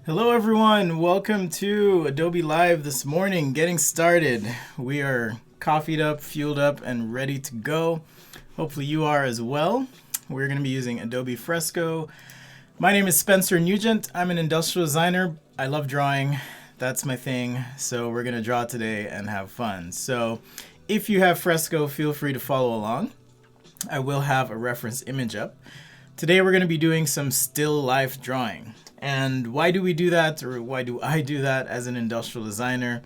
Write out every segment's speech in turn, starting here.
Hello everyone, welcome to Adobe Live this morning. Getting started. We are coffeed up, fueled up, and ready to go. Hopefully you are as well. We're going to be using Adobe Fresco. My name is Spencer Nugent. I'm an industrial designer. I love drawing. That's my thing. So we're going to draw today and have fun. So if you have Fresco, feel free to follow along. I will have a reference image up. Today we're going to be doing some still life drawing. And why do we do that, or why do I do that as an industrial designer?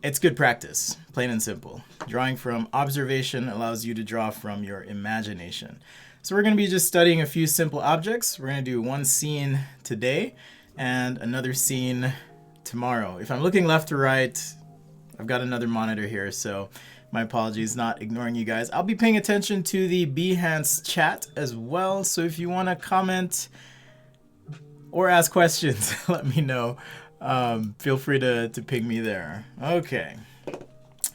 It's good practice, plain and simple. Drawing from observation allows you to draw from your imagination. So we're going to be just studying a few simple objects. We're going to do one scene today and another scene tomorrow. If I'm looking left to right, I've got another monitor here, so my apologies, not ignoring you guys. I'll be paying attention to the Behance chat as well, so if you want to comment or ask questions, let me know. Feel free to ping me there. Okay,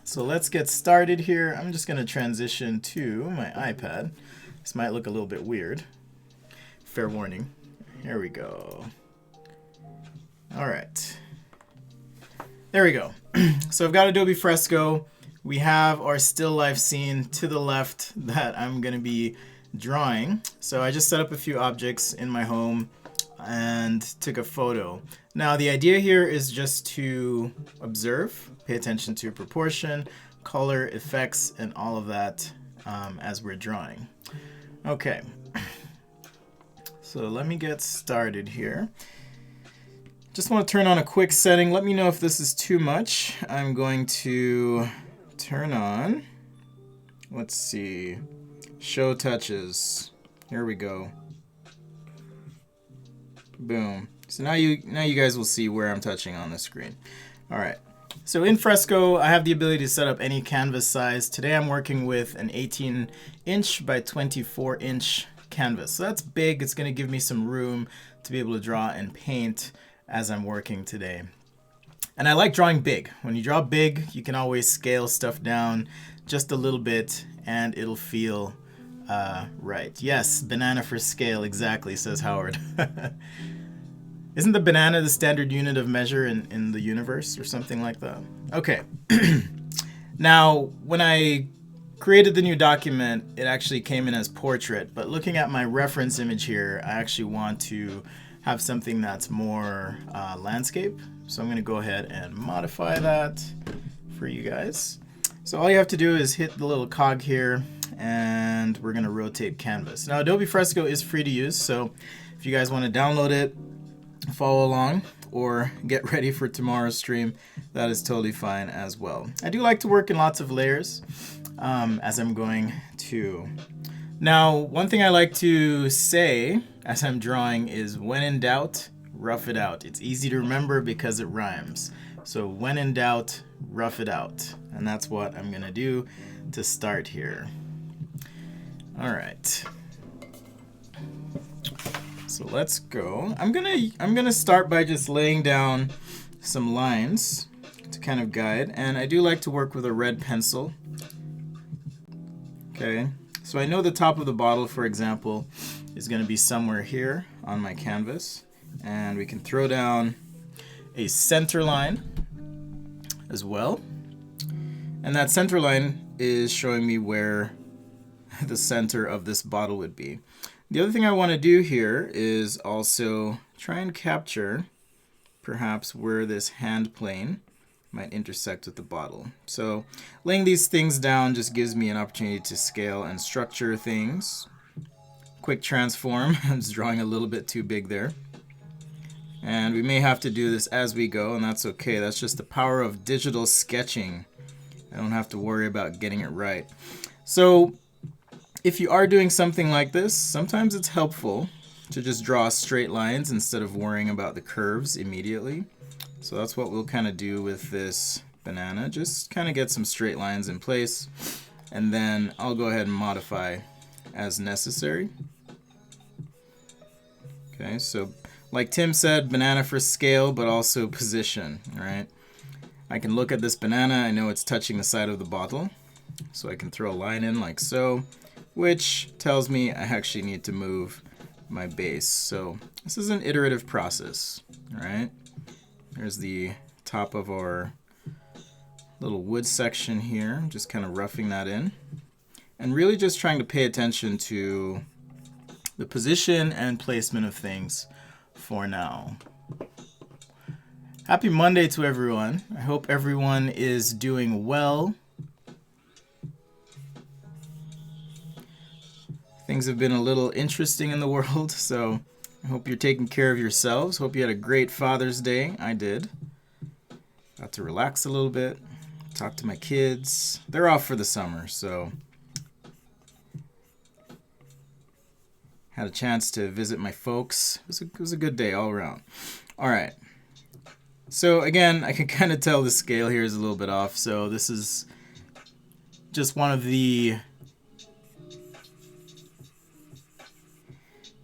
so let's get started here. I'm just going to transition to my iPad. This might look a little bit weird. Fair warning. Here we go. All right. There we go. So I've got Adobe Fresco. We have our still life scene to the left that I'm going to be drawing. So I just set up a few objects in my home and took a photo. Now the idea here is just to observe, pay attention to proportion, color, effects, and all of that as we're drawing. Okay, so let me get started here. Just want to turn on a quick setting. Let me know if this is too much. I'm going to turn on, let's see, show touches. Here we go. Boom. So now you guys will see where I'm touching on the screen. All right. So in Fresco, I have the ability to set up any canvas size. Today I'm working with an 18-inch by 24-inch canvas. So that's big. It's going to give me some room to be able to draw and paint as I'm working today. And I like drawing big. When you draw big, you can always scale stuff down just a little bit and it'll feel right. Yes, banana for scale, exactly, says Howard. Isn't the banana the standard unit of measure in the universe or something like that? Okay. Now, when I created the new document, it actually came in as portrait, but looking at my reference image here, I actually want to have something that's more landscape. So I'm going to go ahead and modify that for you guys. So all you have to do is hit the little cog here, and we're going to rotate canvas. Now Adobe Fresco is free to use, so if you guys want to download it, follow along, or get ready for tomorrow's stream, that is totally fine as well. I do like to work in lots of layers as I'm going to. Now, one thing I like to say as I'm drawing is when in doubt, rough it out. It's easy to remember because it rhymes. So when in doubt, rough it out. And that's what I'm gonna do to start here. All right. So let's go. I'm gonna start by just laying down some lines to kind of guide, and I do like to work with a red pencil. Okay, so I know the top of the bottle, for example, is gonna be somewhere here on my canvas, and we can throw down a center line as well. And that center line is showing me where the center of this bottle would be. The other thing I want to do here is also try and capture perhaps where this hand plane might intersect with the bottle. So laying these things down just gives me an opportunity to scale and structure things. Quick transform. I'm just drawing a little bit too big there. And we may have to do this as we go, and that's okay. That's just the power of digital sketching. I don't have to worry about getting it right. So if you are doing something like this, sometimes it's helpful to just draw straight lines instead of worrying about the curves immediately. So that's what we'll kind of do with this banana. Just kind of get some straight lines in place, and then I'll go ahead and modify as necessary. Okay, so like Tim said, banana for scale, but also position, all right? I can look at this banana, I know it's touching the side of the bottle, so I can throw a line in like so, which tells me I actually need to move my base. So this is an iterative process. All right. There's the top of our little wood section here. Just kind of roughing that in. And really just trying to pay attention to the position and placement of things for now. Happy Monday to everyone. I hope everyone is doing well. Things have been a little interesting in the world, so I hope you're taking care of yourselves. Hope you had a great Father's Day. I did. Got to relax a little bit, talk to my kids. They're off for the summer, so had a chance to visit my folks. It was a good day all around. All right. So again, I can kind of tell the scale here is a little bit off. So this is just one of the,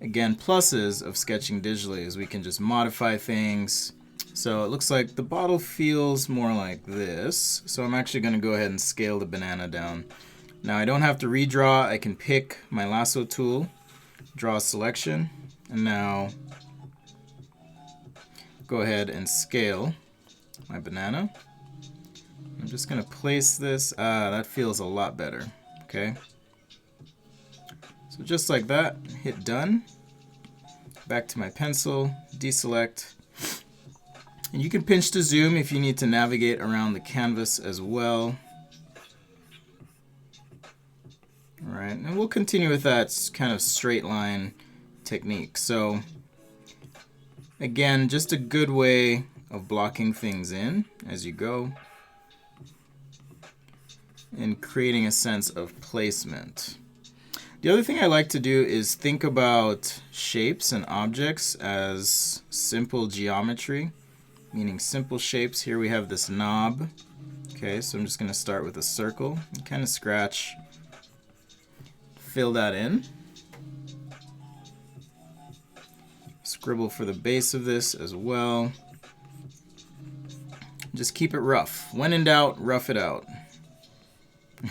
again, pluses of sketching digitally is we can just modify things. So it looks like the bottle feels more like this. So I'm actually going to go ahead and scale the banana down. Now I don't have to redraw. I can pick my lasso tool, draw a selection, and now go ahead and scale my banana. I'm just going to place this. That feels a lot better. Okay. So just like that, hit done. Back to my pencil, deselect. And you can pinch to zoom if you need to navigate around the canvas as well. All right, and we'll continue with that kind of straight line technique. So again, just a good way of blocking things in as you go and creating a sense of placement. The other thing I like to do is think about shapes and objects as simple geometry, meaning simple shapes. Here we have this knob. Okay, so I'm just going to start with a circle and kind of scratch, fill that in. Scribble for the base of this as well. Just keep it rough. When in doubt, rough it out.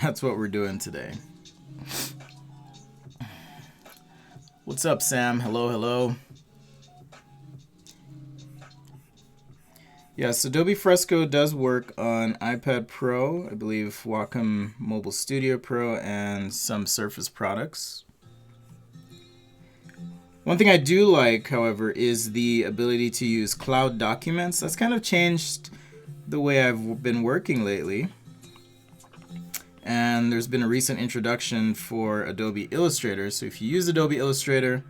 That's what we're doing today. What's up, Sam? Hello, hello. Yes, Adobe Fresco does work on iPad Pro, I believe Wacom Mobile Studio Pro, and some Surface products. One thing I do like, however, is the ability to use cloud documents. That's kind of changed the way I've been working lately. And there's been a recent introduction for Adobe Illustrator. So if you use Adobe Illustrator,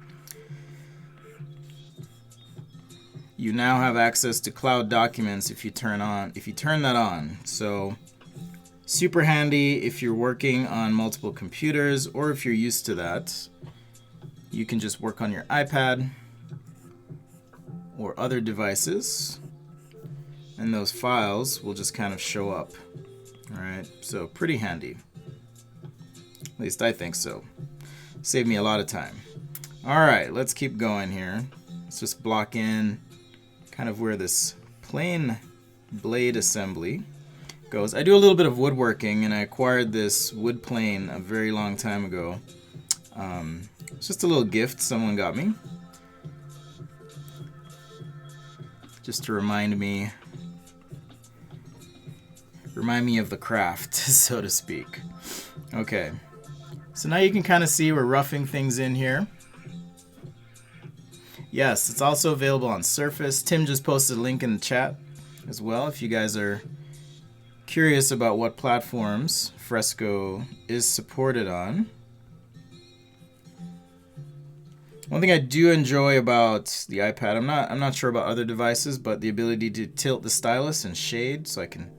you now have access to cloud documents if you turn that on. So super handy if you're working on multiple computers, or if you're used to that. You can just work on your iPad or other devices, and those files will just kind of show up. All right, so pretty handy. At least I think so. Saved me a lot of time. All right, let's keep going here. Let's just block in kind of where this plain blade assembly goes. I do a little bit of woodworking, and I acquired this wood plane a very long time ago. It's just a little gift someone got me, just to remind me of the craft, so to speak. Okay, so now you can kind of see we're roughing things in here. Yes, it's also available on Surface. Tim just posted a link in the chat as well if you guys are curious about what platforms Fresco is supported on. One thing I do enjoy about the iPad, I'm not sure about other devices, but the ability to tilt the stylus and shade, so I can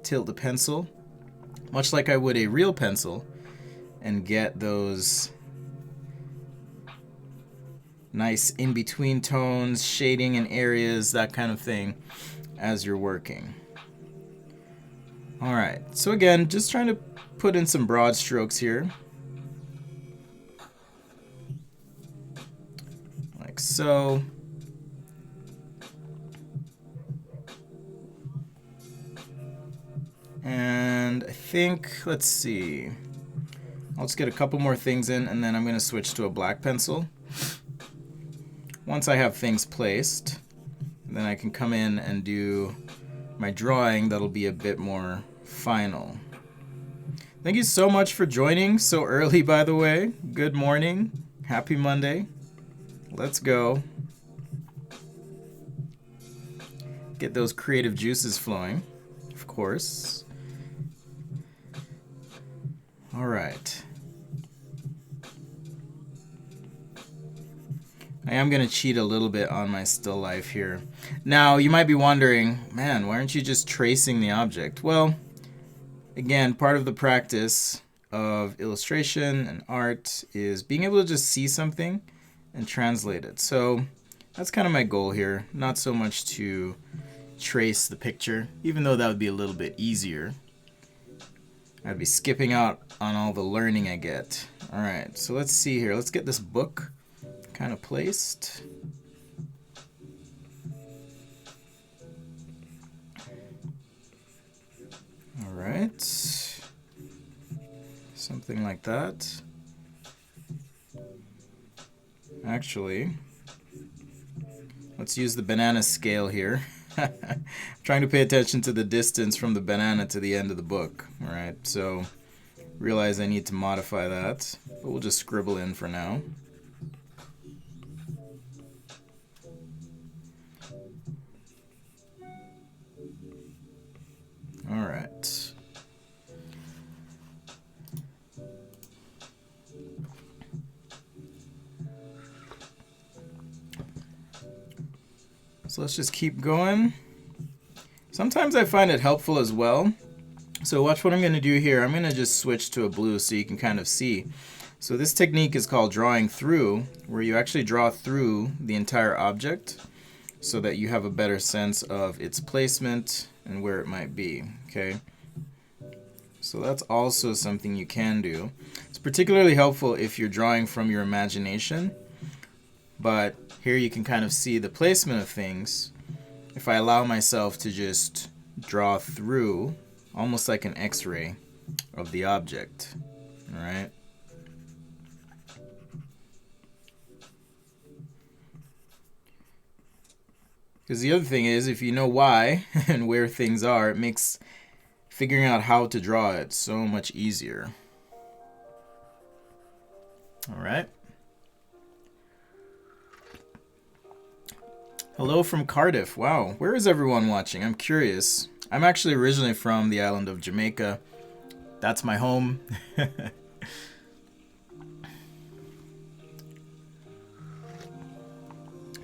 tilt the pencil, much like I would a real pencil, and get those nice in-between tones, shading in areas, that kind of thing, as you're working. All right, so again, just trying to put in some broad strokes here. Like so. And I think, let's see, I'll just get a couple more things in, and then I'm going to switch to a black pencil. once I have things placed, then I can come in and do my drawing that'll be a bit more final. Thank you so much for joining so early, by the way. Good morning. Happy Monday. Let's go. Get those creative juices flowing, of course. All right. I am going to cheat a little bit on my still life here. Now, you might be wondering, man, why aren't you just tracing the object? Well, again, part of the practice of illustration and art is being able to just see something and translate it. So that's kind of my goal here, not so much to trace the picture, even though that would be a little bit easier. I'd be skipping out on all the learning I get. All right, so let's see here. Let's get this book kind of placed. All right, something like that. Actually, let's use the banana scale here. Trying to pay attention to the distance from the banana to the end of the book. All right, so realize I need to modify that, but we'll just scribble in for now. All right. So let's just keep going. Sometimes I find it helpful as well. So watch what I'm going to do here. I'm going to just switch to a blue so you can kind of see. So this technique is called drawing through, where you actually draw through the entire object so that you have a better sense of its placement and where it might be. Okay. So that's also something you can do. It's particularly helpful if you're drawing from your imagination. But here you can kind of see the placement of things if I allow myself to just draw through, almost like an X-ray of the object. All right. Because the other thing is, if you know why and where things are, it makes figuring out how to draw it so much easier. All right. Hello from Cardiff. Wow, where is everyone watching? I'm curious. I'm actually originally from the island of Jamaica. That's my home.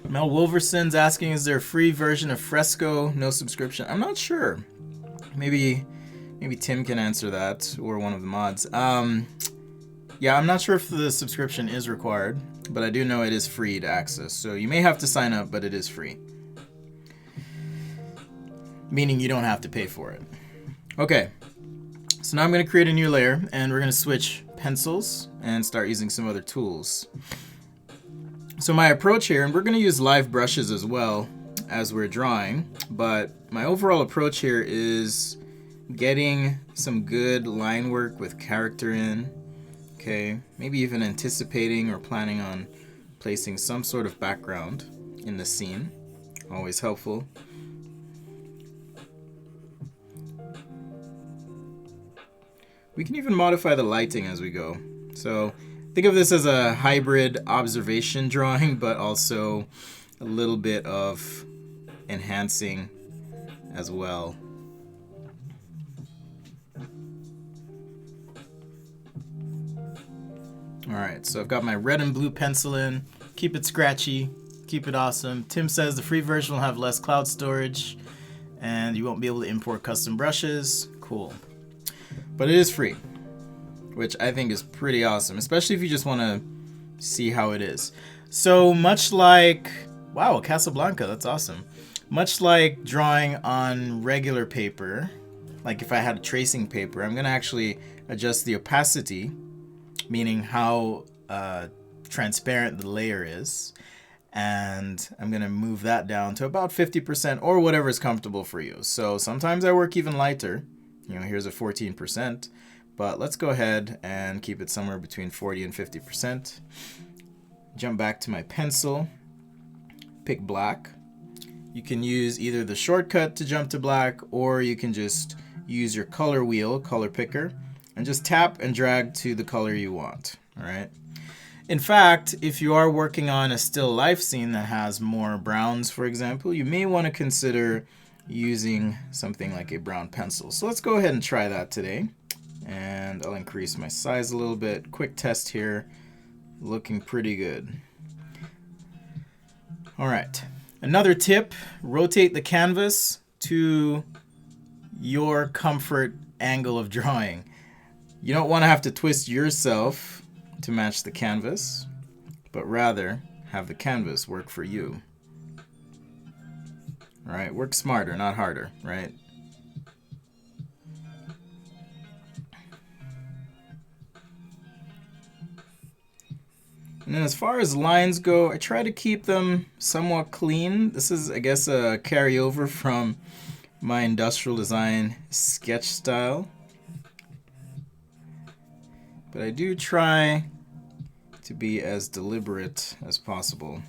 Mel Wolverson's asking, is there a free version of Fresco? No subscription. I'm not sure. Maybe Tim can answer that, or one of the mods. Yeah, I'm not sure if the subscription is required, but I do know it is free to access. So you may have to sign up, but it is free. Meaning you don't have to pay for it. Okay, so now I'm going to create a new layer, and we're going to switch pencils and start using some other tools. So my approach here, and we're going to use live brushes as well as we're drawing, but my overall approach here is getting some good line work with character in. Okay, maybe even anticipating or planning on placing some sort of background in the scene. Always helpful. We can even modify the lighting as we go. So think of this as a hybrid observation drawing, but also a little bit of enhancing as well. Alright, so I've got my red and blue pencil in. Keep it scratchy, keep it awesome. Tim says the free version will have less cloud storage and you won't be able to import custom brushes. Cool. But it is free, which I think is pretty awesome, especially if you just want to see how it is. So much like, wow, Casablanca, that's awesome. Much like drawing on regular paper, like if I had a tracing paper, I'm going to actually adjust the opacity, meaning how transparent the layer is, and I'm going to move that down to about 50% or whatever is comfortable for you. So sometimes I work even lighter. You know, here's a 14%, but let's go ahead and keep it somewhere between 40 and 50%. Jump back to my pencil. pick black. You can use either the shortcut to jump to black, or you can just use your color wheel, color picker, and just tap and drag to the color you want. All right. In fact, if you are working on a still life scene that has more browns, for example, you may want to consider using something like a brown pencil. So let's go ahead and try that today. And I'll increase my size a little bit. Quick test here. Looking pretty good. All right. Another tip, rotate the canvas to your comfort angle of drawing. You don't want to have to twist yourself to match the canvas, but rather have the canvas work for you. All right, work smarter, not harder, right? And then as far as lines go, I try to keep them somewhat clean. This is, I guess, a carryover from my industrial design sketch style. But I do try to be as deliberate as possible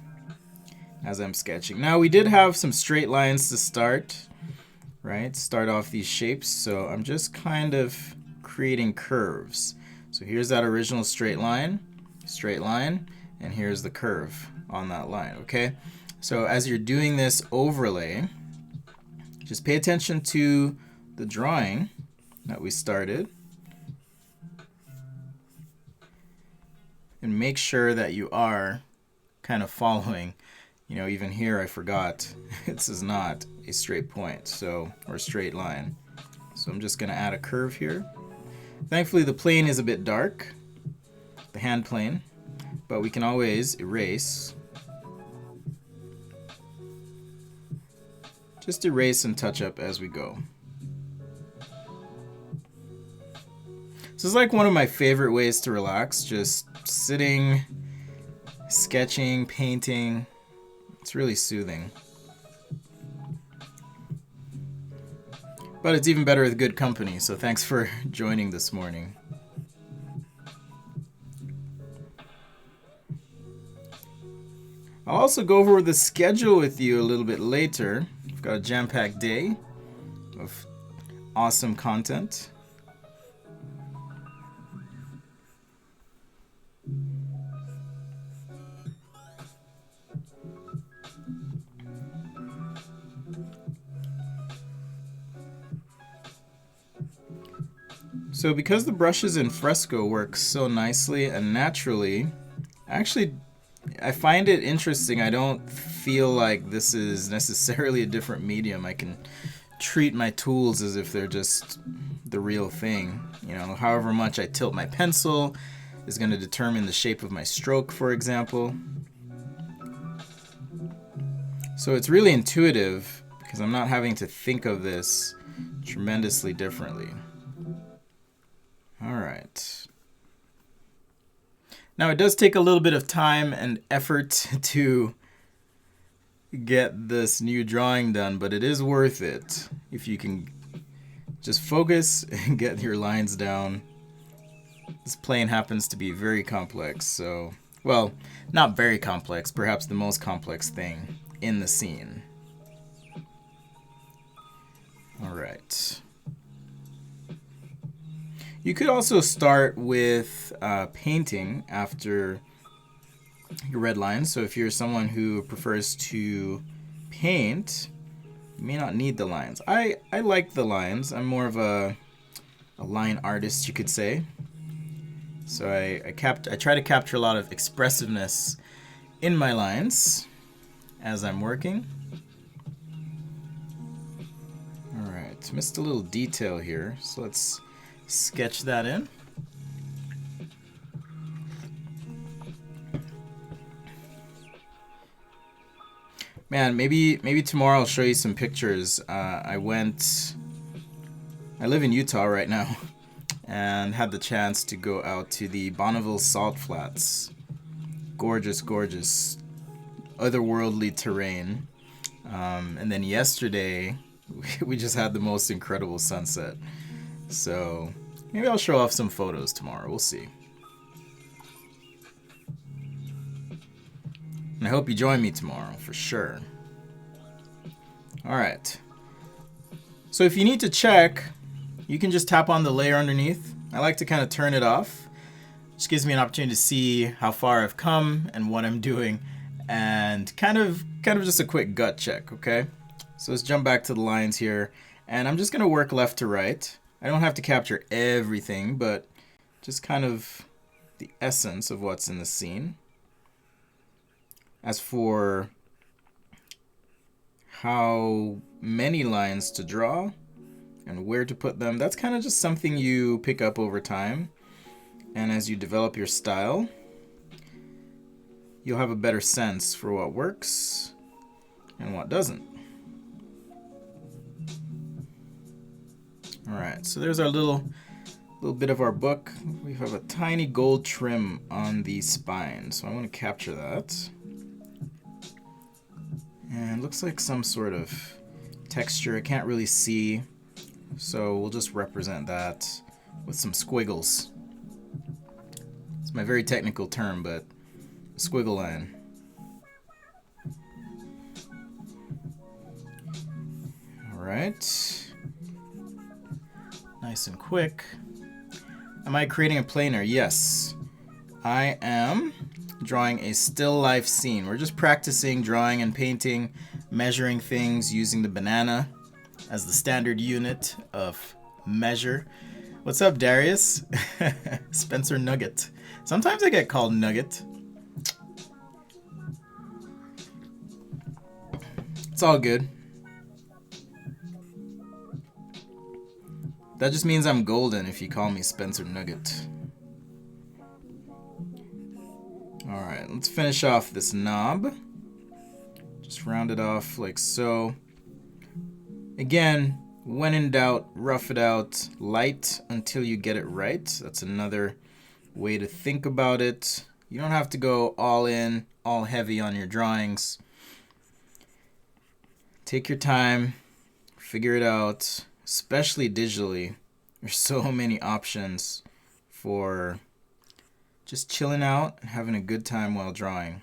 as I'm sketching. Now, we did have some straight lines to start, right? Start off these shapes. So I'm just kind of creating curves. So here's that original straight line, and here's the curve on that line, okay? So as you're doing this overlay, just pay attention to the drawing that we started and make sure that you are kind of following. You know, even here I forgot this is not a straight point, so, or straight line. So I'm just gonna add a curve here. Thankfully the plane is a bit dark, the hand plane, but we can always erase. Just erase and touch up as we go. This is like one of my favorite ways to relax, just sitting, sketching, painting. It's really soothing. But it's even better with good company, so thanks for joining this morning. I'll also go over the schedule with you a little bit later. We've got a jam-packed day of awesome content. So because the brushes in Fresco work so nicely and naturally, I find it interesting. I don't feel like this is necessarily a different medium. I can treat my tools as if they're just the real thing. You know, however much I tilt my pencil is going to determine the shape of my stroke, for example. So it's really intuitive because I'm not having to think of this tremendously differently. All right. Now it does take a little bit of time and effort to get this new drawing done, but it is worth it if you can just focus and get your lines down. This plane happens to be very complex, so, well, not very complex, perhaps the most complex thing in the scene. All right. You could also start with painting after your red lines. So if you're someone who prefers to paint, you may not need the lines. I like the lines. I'm more of a line artist, you could say. So I try to capture a lot of expressiveness in my lines as I'm working. All right, missed a little detail here, so let's sketch that in. Man, maybe tomorrow I'll show you some pictures. I live in Utah right now and had the chance to go out to the Bonneville Salt Flats. Gorgeous, gorgeous, otherworldly terrain. And then yesterday we just had the most incredible sunset. So maybe I'll show off some photos tomorrow. We'll see. And I hope you join me tomorrow for sure. All right. So if you need to check, you can just tap on the layer underneath. I like to kind of turn it off. Just gives me an opportunity to see how far I've come and what I'm doing, and kind of just a quick gut check, okay? So let's jump back to the lines here, and I'm just gonna work left to right. I don't have to capture everything, but just kind of the essence of what's in the scene. As for how many lines to draw and where to put them, that's kind of just something you pick up over time. And as you develop your style, you'll have a better sense for what works and what doesn't. All right, so there's our little bit of our book. We have a tiny gold trim on the spine, so I want to capture that. And it looks like some sort of texture. I can't really see, so we'll just represent that with some squiggles. It's my very technical term, but squiggle line. All right. Nice and quick. Am I creating a planer? Yes. I am drawing a still life scene. We're just practicing drawing and painting, measuring things using the banana as the standard unit of measure. What's up, Darius? Spencer Nugent. Sometimes I get called Nugget. It's all good. That just means I'm golden if you call me Spencer Nugent. Alright, let's finish off this knob. Just round it off like so. Again, when in doubt, rough it out, light until you get it right. That's another way to think about it. You don't have to go all in, all heavy on your drawings. Take your time, figure it out, especially digitally. There's so many options for just chilling out and having a good time while drawing.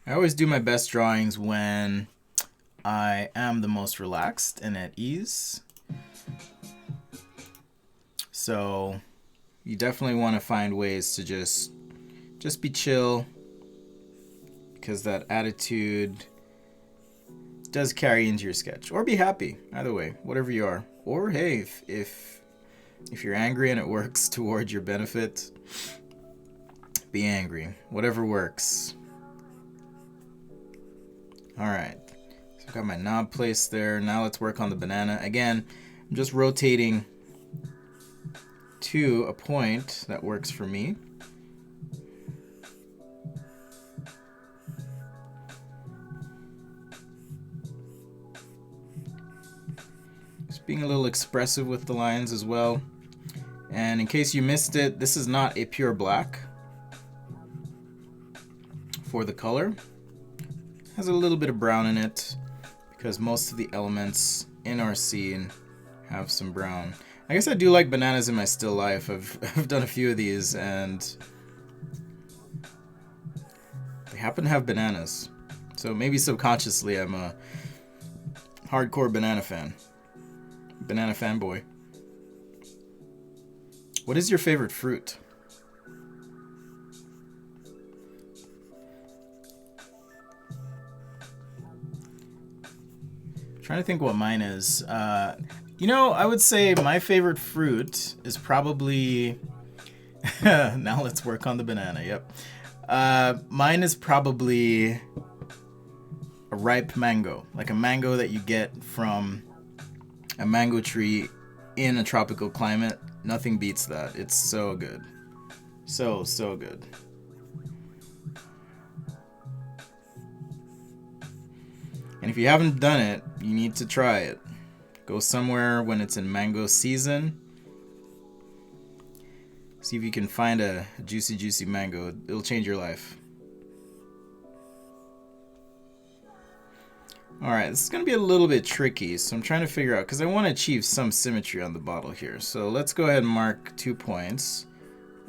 I always do my best drawings when I am the most relaxed and at ease. So you definitely want to find ways to just be chill, because that attitude does carry into your sketch. Or be happy, either way, whatever you are. Or hey, if you're angry and it works towards your benefit, be angry. Whatever works. Alright, so I've got my knob placed there. Now let's work on the banana. Again, I'm just rotating to a point that works for me. Just being a little expressive with the lines as well. And in case you missed it, this is not a pure black for the color. It has a little bit of brown in it because most of the elements in our scene have some brown. I guess I do like bananas in my still life. I've done a few of these and they happen to have bananas. So maybe subconsciously I'm a hardcore banana fan. Banana fanboy. What is your favorite fruit? Trying to think what mine is. You know, I would say my favorite fruit is probably... Now let's work on the banana, yep. Mine is probably a ripe mango. Like a mango that you get from a mango tree in a tropical climate. Nothing beats that. It's so good. So good. And if you haven't done it, you need to try it. Go somewhere when it's in mango season. See if you can find a juicy mango. It'll change your life. Alright, this is going to be a little bit tricky, so I'm trying to figure out, because I want to achieve some symmetry on the bottle here. So let's go ahead and mark 2 points.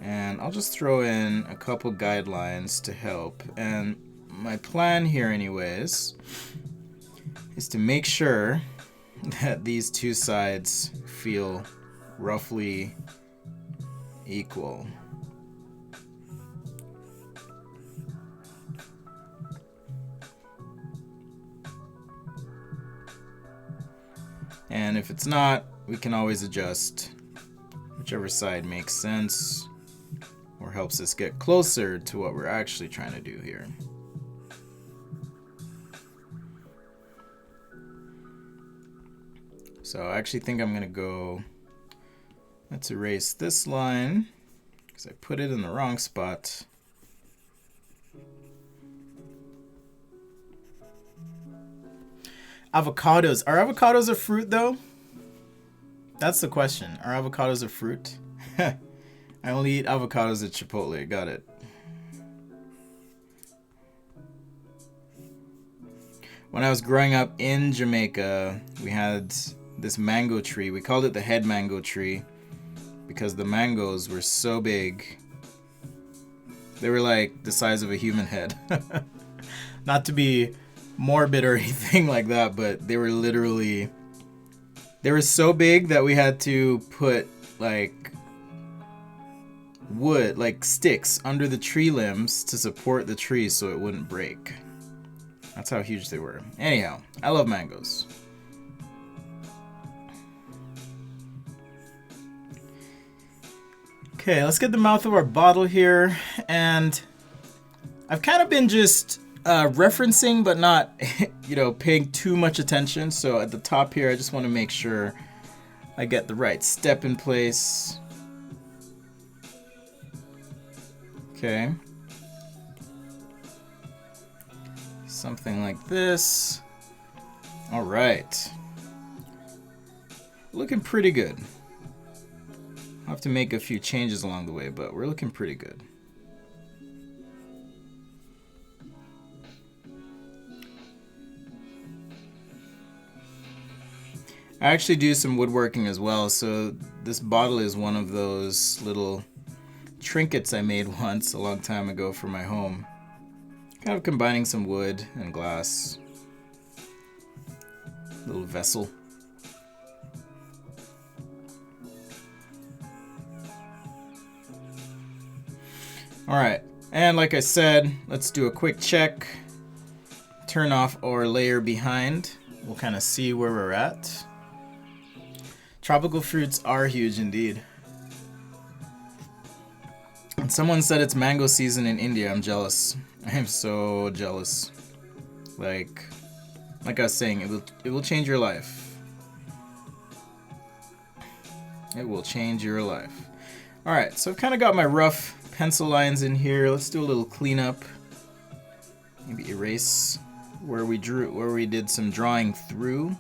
And I'll just throw in a couple guidelines to help. And my plan here anyways is to make sure that these two sides feel roughly equal. And if it's not, we can always adjust whichever side makes sense or helps us get closer to what we're actually trying to do here. So I actually think I'm gonna go, let's erase this line because I put it in the wrong spot. Avocados. Are avocados a fruit though? That's the question. Are avocados a fruit? I only eat avocados at Chipotle. Got it. When I was growing up in Jamaica, we had this mango tree. We called it the head mango tree because the mangoes were so big. They were like the size of a human head. Not to be morbid or anything like that, but they were literally, they were so big that we had to put like wood, like sticks under the tree limbs to support the tree so it wouldn't break. That's how huge they were. Anyhow, I love mangoes. Okay, let's get the mouth of our bottle here. And I've kind of been just referencing, but not, paying too much attention. So at the top here, I just want to make sure I get the right step in place. Okay. Something like this. All right. Looking pretty good. I'll have to make a few changes along the way, but we're looking pretty good. I actually do some woodworking as well, so this bottle is one of those little trinkets I made once a long time ago for my home. Kind of combining some wood and glass. Little vessel. Alright, and like I said, let's do a quick check. Turn off our layer behind. We'll kind of see where we're at. Tropical fruits are huge indeed. And someone said it's mango season in India. I'm jealous. I am so jealous. Like I was saying, it will change your life. It will change your life. Alright, so I've kind of got my rough pencil lines in here. Let's do a little cleanup. Maybe erase where we did some drawing through.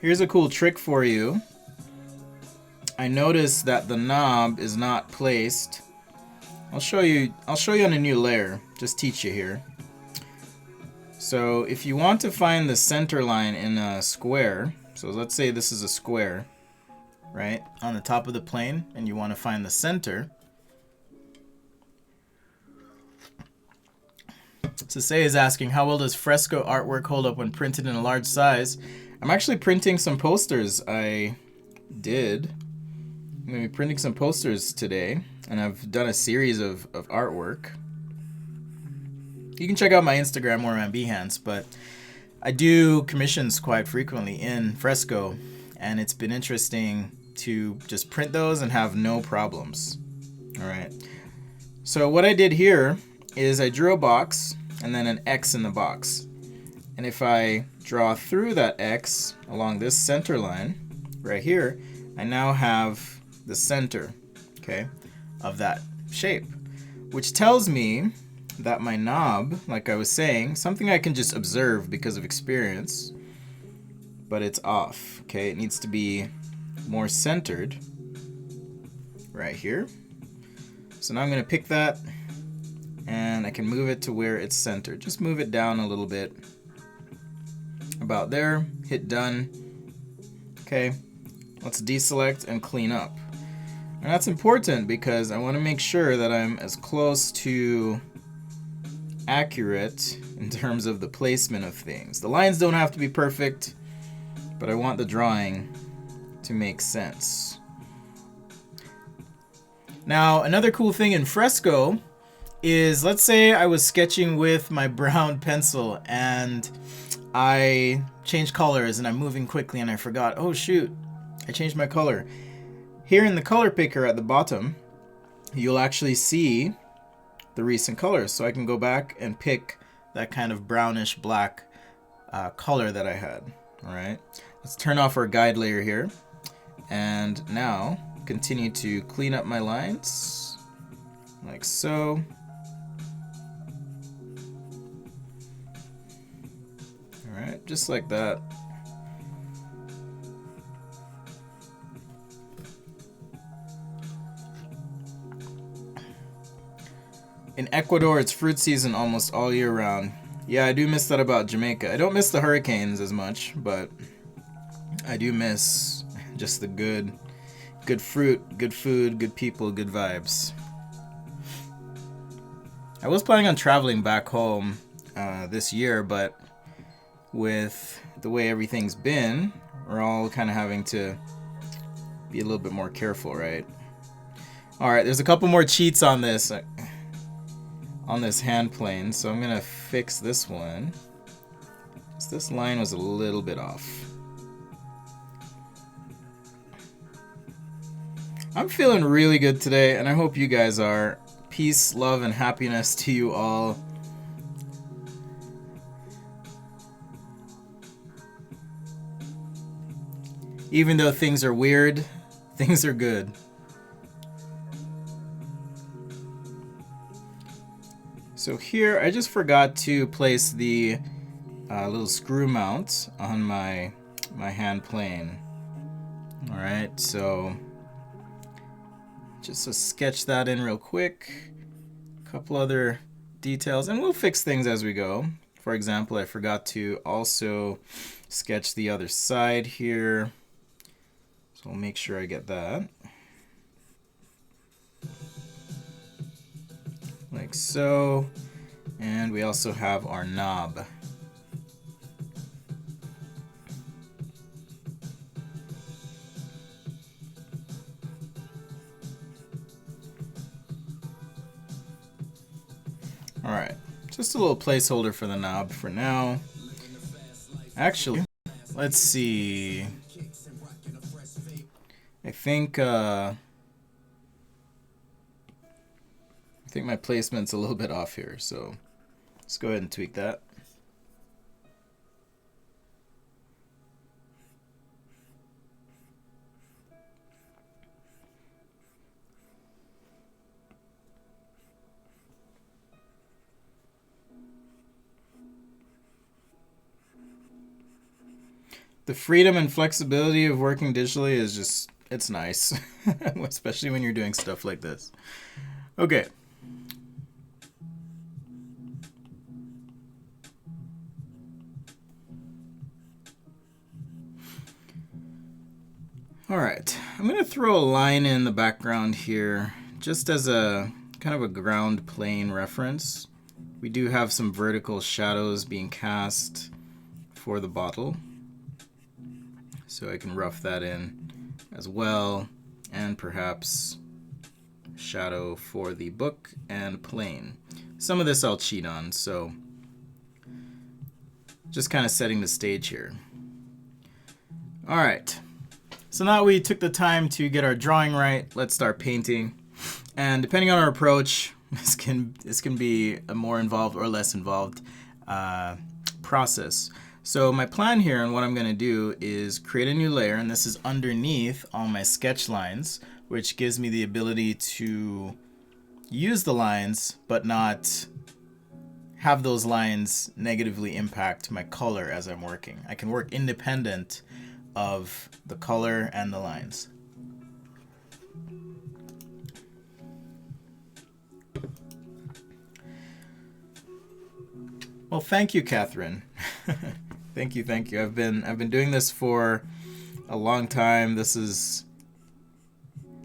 Here's a cool trick for you. I noticed that the knob is not placed. I'll show you on a new layer. Just teach you here. So if you want to find the center line in a square, so let's say this is a square, right, on the top of the plane, and you want to find the center. Sasay is asking, how well does Fresco artwork hold up when printed in a large size? I'm actually printing some posters. I'm going to be printing some posters today, and I've done a series of artwork. You can check out my Instagram or my Behance, but I do commissions quite frequently in Fresco, and it's been interesting to just print those and have no problems. All right. So what I did here is I drew a box and then an X in the box. And if I draw through that X along this center line right here, I now have the center, okay, of that shape, which tells me that my knob, like I was saying, something I can just observe because of experience, but it's off, okay? It needs to be more centered right here. So now I'm going to pick that and I can move it to where it's centered. Just move it down a little bit. About there, hit done. Okay, let's deselect and clean up. And that's important because I want to make sure that I'm as close to accurate in terms of the placement of things. The lines don't have to be perfect, but I want the drawing to make sense. Now, another cool thing in Fresco is, let's say I was sketching with my brown pencil and I changed colors and I'm moving quickly and I forgot, oh shoot, I changed my color. Here in the color picker at the bottom, you'll actually see the recent colors. So I can go back and pick that kind of brownish black color that I had. All right, let's turn off our guide layer here. And now continue to clean up my lines like so. All right, just like that. In Ecuador, it's fruit season almost all year round. Yeah, I do miss that about Jamaica. I don't miss the hurricanes as much, but I do miss just the good fruit, good food, good people, good vibes. I was planning on traveling back home this year, but with the way everything's been, we're all kind of having to be a little bit more careful, right? All right, there's a couple more cheats on this hand plane, so I'm gonna fix this one. Just this line was a little bit off. I'm feeling really good today, and I hope you guys are. Peace, love, and happiness to you all. Even though things are weird, things are good. So here, I just forgot to place the little screw mount on my hand plane. All right, so just to sketch that in real quick. A couple other details, and we'll fix things as we go. For example, I forgot to also sketch the other side here. So I'll make sure I get that. Like so. And we also have our knob. All right, just a little placeholder for the knob for now. Actually, let's see. I think my placement's a little bit off here, so let's go ahead and tweak that. The freedom and flexibility of working digitally is just, it's nice, especially when you're doing stuff like this. Okay. All right, I'm gonna throw a line in the background here just as a kind of a ground plane reference. We do have some vertical shadows being cast for the bottle, so I can rough that in as well, and perhaps shadow for the book and plane. Some of this I'll cheat on, so just kind of setting the stage here. All right. So now we took the time to get our drawing right, let's start painting. And depending on our approach, this can be a more involved or less involved process. So my plan here and what I'm going to do is create a new layer, and this is underneath all my sketch lines, which gives me the ability to use the lines but not have those lines negatively impact my color as I'm working. I can work independent of the color and the lines. Well, thank you, Catherine. Thank you. I've been doing this for a long time. This is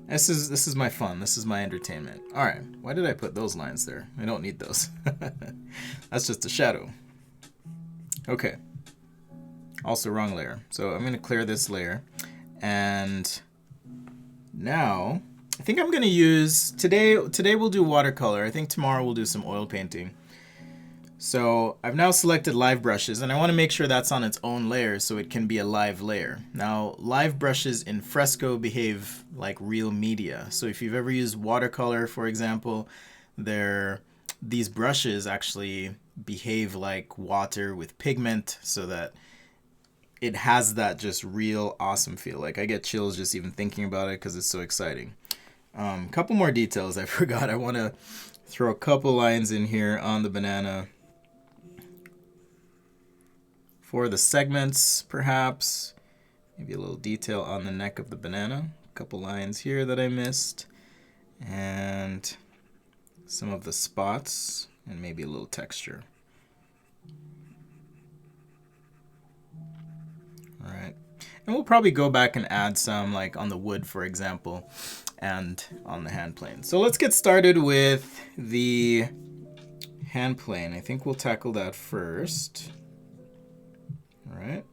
This is my fun. This is my entertainment. All right. Why did I put those lines there? I don't need those. That's just a shadow. Okay. Also wrong layer. So I'm going to clear this layer. And now I think I'm going to use today we'll do watercolor. I think tomorrow we'll do some oil painting. So I've now selected live brushes, and I want to make sure that's on its own layer so it can be a live layer. Now, live brushes in Fresco behave like real media. So if you've ever used watercolor, for example, these brushes actually behave like water with pigment, so that it has that just real awesome feel. Like, I get chills just even thinking about it because it's so exciting. Couple more details I forgot. I want to throw a couple lines in here on the banana. For the segments, perhaps, maybe a little detail on the neck of the banana. A couple lines here that I missed. And some of the spots, and maybe a little texture. All right. And we'll probably go back and add some, like on the wood, for example, and on the hand plane. So let's get started with the hand plane. I think we'll tackle that first. All right.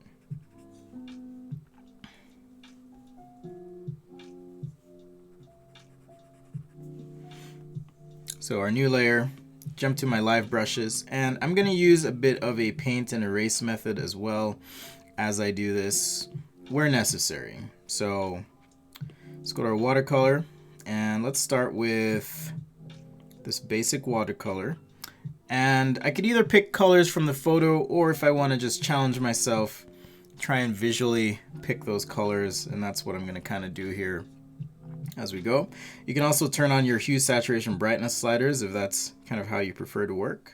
So our new layer, jump to my live brushes, and I'm going to use a bit of a paint and erase method as well as I do this where necessary. So let's go to our watercolor, and let's start with this basic watercolor. And I could either pick colors from the photo, or if I want to just challenge myself, try and visually pick those colors, and that's what I'm going to kind of do here as we go. You can also turn on your hue, saturation, brightness sliders if that's kind of how you prefer to work.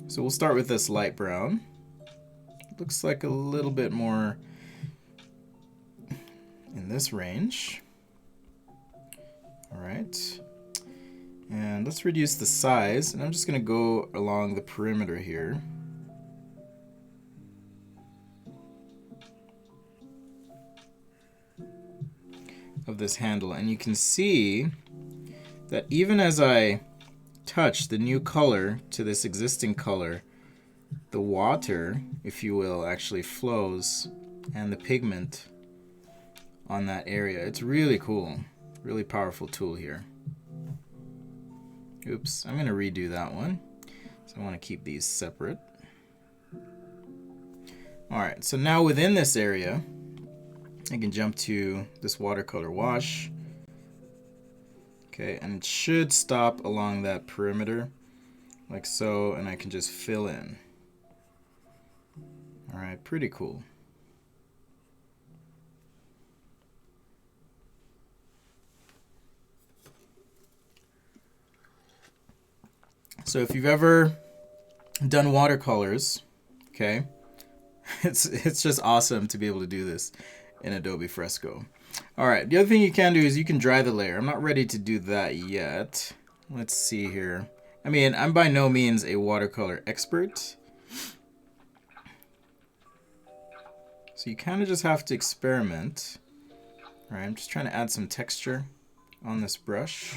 So we'll start with this light brown. Looks like a little bit more in this range. All right. And let's reduce the size, and I'm just going to go along the perimeter here. Of this handle, and you can see that even as I touch the new color to this existing color, the water, if you will, actually flows, and the pigment on that area. It's really cool, really powerful tool here. Oops, I'm going to redo that one. So I want to keep these separate. Alright, so now within this area, I can jump to this watercolor wash. Okay, and it should stop along that perimeter, like so, and I can just fill in. Alright, pretty cool. So if you've ever done watercolors, okay, it's just awesome to be able to do this in Adobe Fresco. Alright, the other thing you can do is you can dry the layer. I'm not ready to do that yet. Let's see here. I mean, I'm by no means a watercolor expert. So you kind of just have to experiment. Alright, I'm just trying to add some texture on this brush.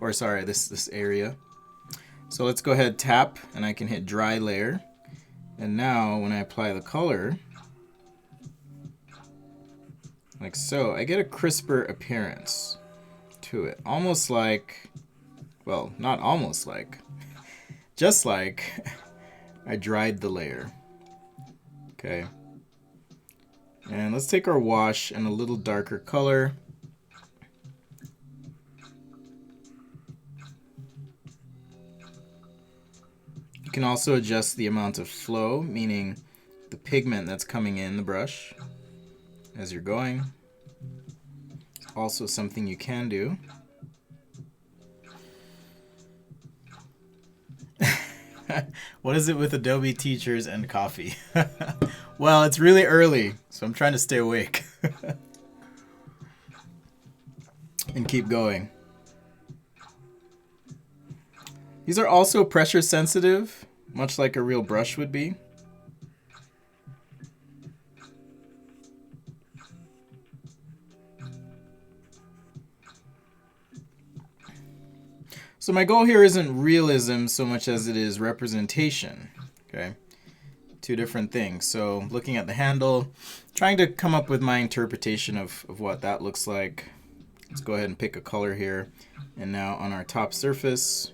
Or sorry, this area. So let's go ahead, tap, and I can hit dry layer. And now when I apply the color, like so, I get a crisper appearance to it. Almost like, well, not almost like, just like I dried the layer. Okay. And let's take our wash and a little darker color. You can also adjust the amount of flow, meaning the pigment that's coming in the brush as you're going. It's also something you can do. What is it with Adobe teachers and coffee? Well, it's really early, so I'm trying to stay awake and keep going. These are also pressure sensitive, much like a real brush would be. So my goal here isn't realism so much as it is representation. Okay, two different things. So looking at the handle, trying to come up with my interpretation of what that looks like. Let's go ahead and pick a color here. And now on our top surface,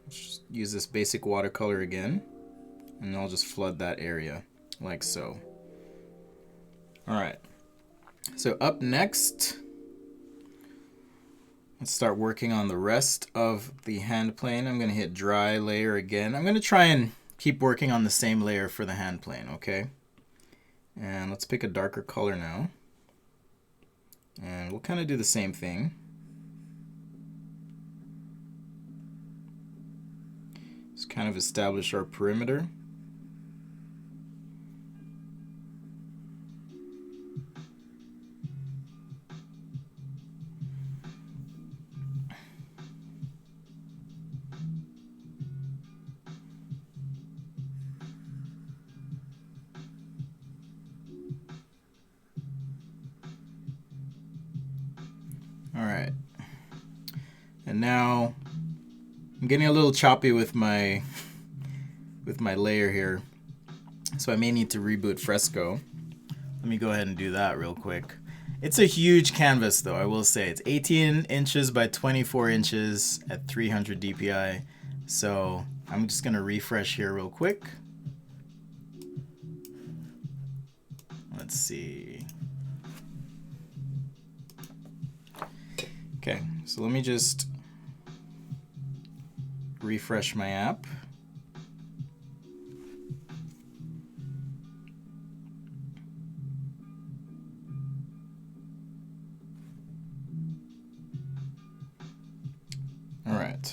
just use this basic watercolor again. And I'll just flood that area like so. All right. So up next, let's start working on the rest of the hand plane. I'm going to hit dry layer again. I'm going to try and keep working on the same layer for the hand plane, okay? And let's pick a darker color now. And we'll kind of do the same thing. Just kind of establish our perimeter. All right, and now I'm getting a little choppy with my layer here, so I may need to reboot Fresco. Let me go ahead and do that real quick. It's a huge canvas though, I will say. It's 18 inches by 24 inches at 300 dpi. So I'm just gonna refresh here real quick. Let's see. Okay, so let me just refresh my app. All right,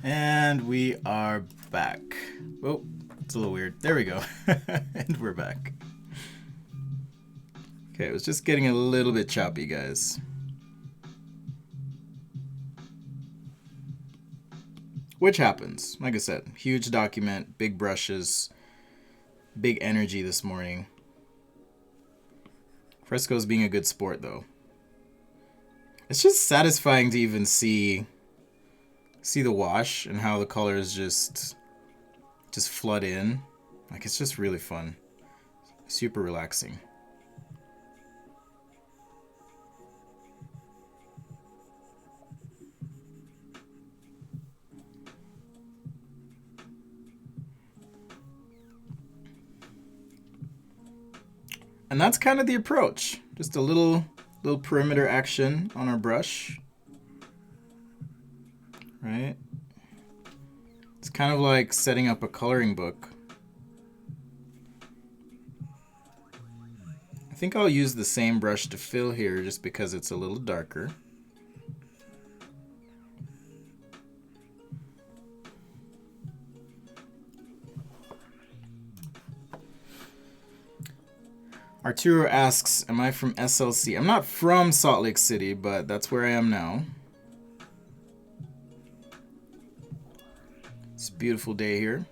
and we are back. Oh, it's a little weird. There we go. And we're back. Okay, it was just getting a little bit choppy, guys. Which happens. Like I said, huge document, big brushes, big energy this morning. Fresco's being a good sport though. It's just satisfying to even see the wash and how the colors just flood in. Like, it's just really fun. Super relaxing. And that's kind of the approach. Just a little perimeter action on our brush. Right? It's kind of like setting up a coloring book. I think I'll use the same brush to fill here just because it's a little darker. Arturo asks, am I from SLC? I'm not from Salt Lake City, but that's where I am now. It's a beautiful day here.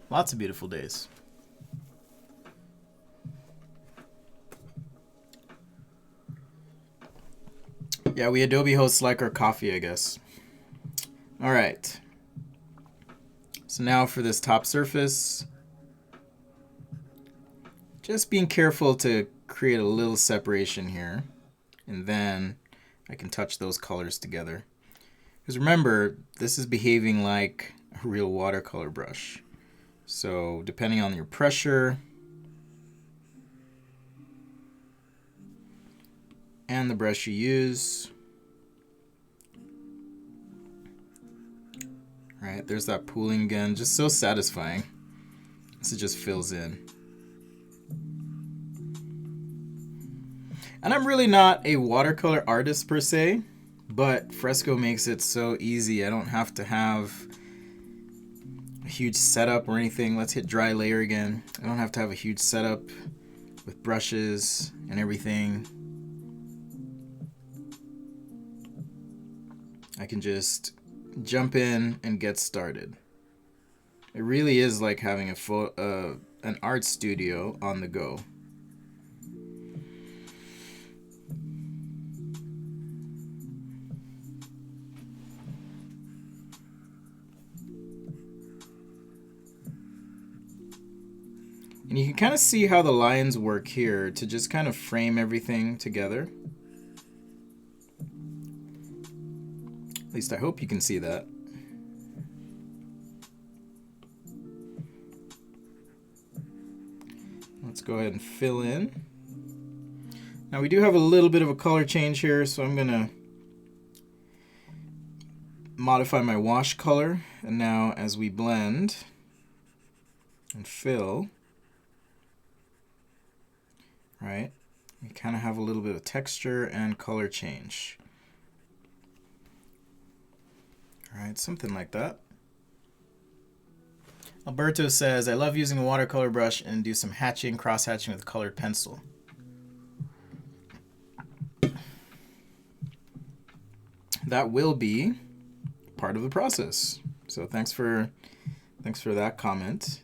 Lots of beautiful days. Yeah, we Adobe hosts like our coffee, I guess. All right. So now for this top surface, just being careful to create a little separation here, and then I can touch those colors together. Because remember, this is behaving like a real watercolor brush. So depending on your pressure and the brush you use, right, there's that pooling again, just so satisfying. This just fills in. And I'm really not a watercolor artist per se, but Fresco makes it so easy. I don't have to have a huge setup or anything. Let's hit dry layer again. I don't have to have a huge setup with brushes and everything. I can just jump in and get started. It really is like having an art studio on the go. And you can kind of see how the lines work here to just kind of frame everything together. At least I hope you can see that. Let's go ahead and fill in. Now we do have a little bit of a color change here, so I'm gonna modify my wash color. And now as we blend and fill, right, we kind of have a little bit of texture and color change. All right, something like that. Alberto says, I love using a watercolor brush and do some hatching, cross-hatching with colored pencil. That will be part of the process. So thanks for that comment.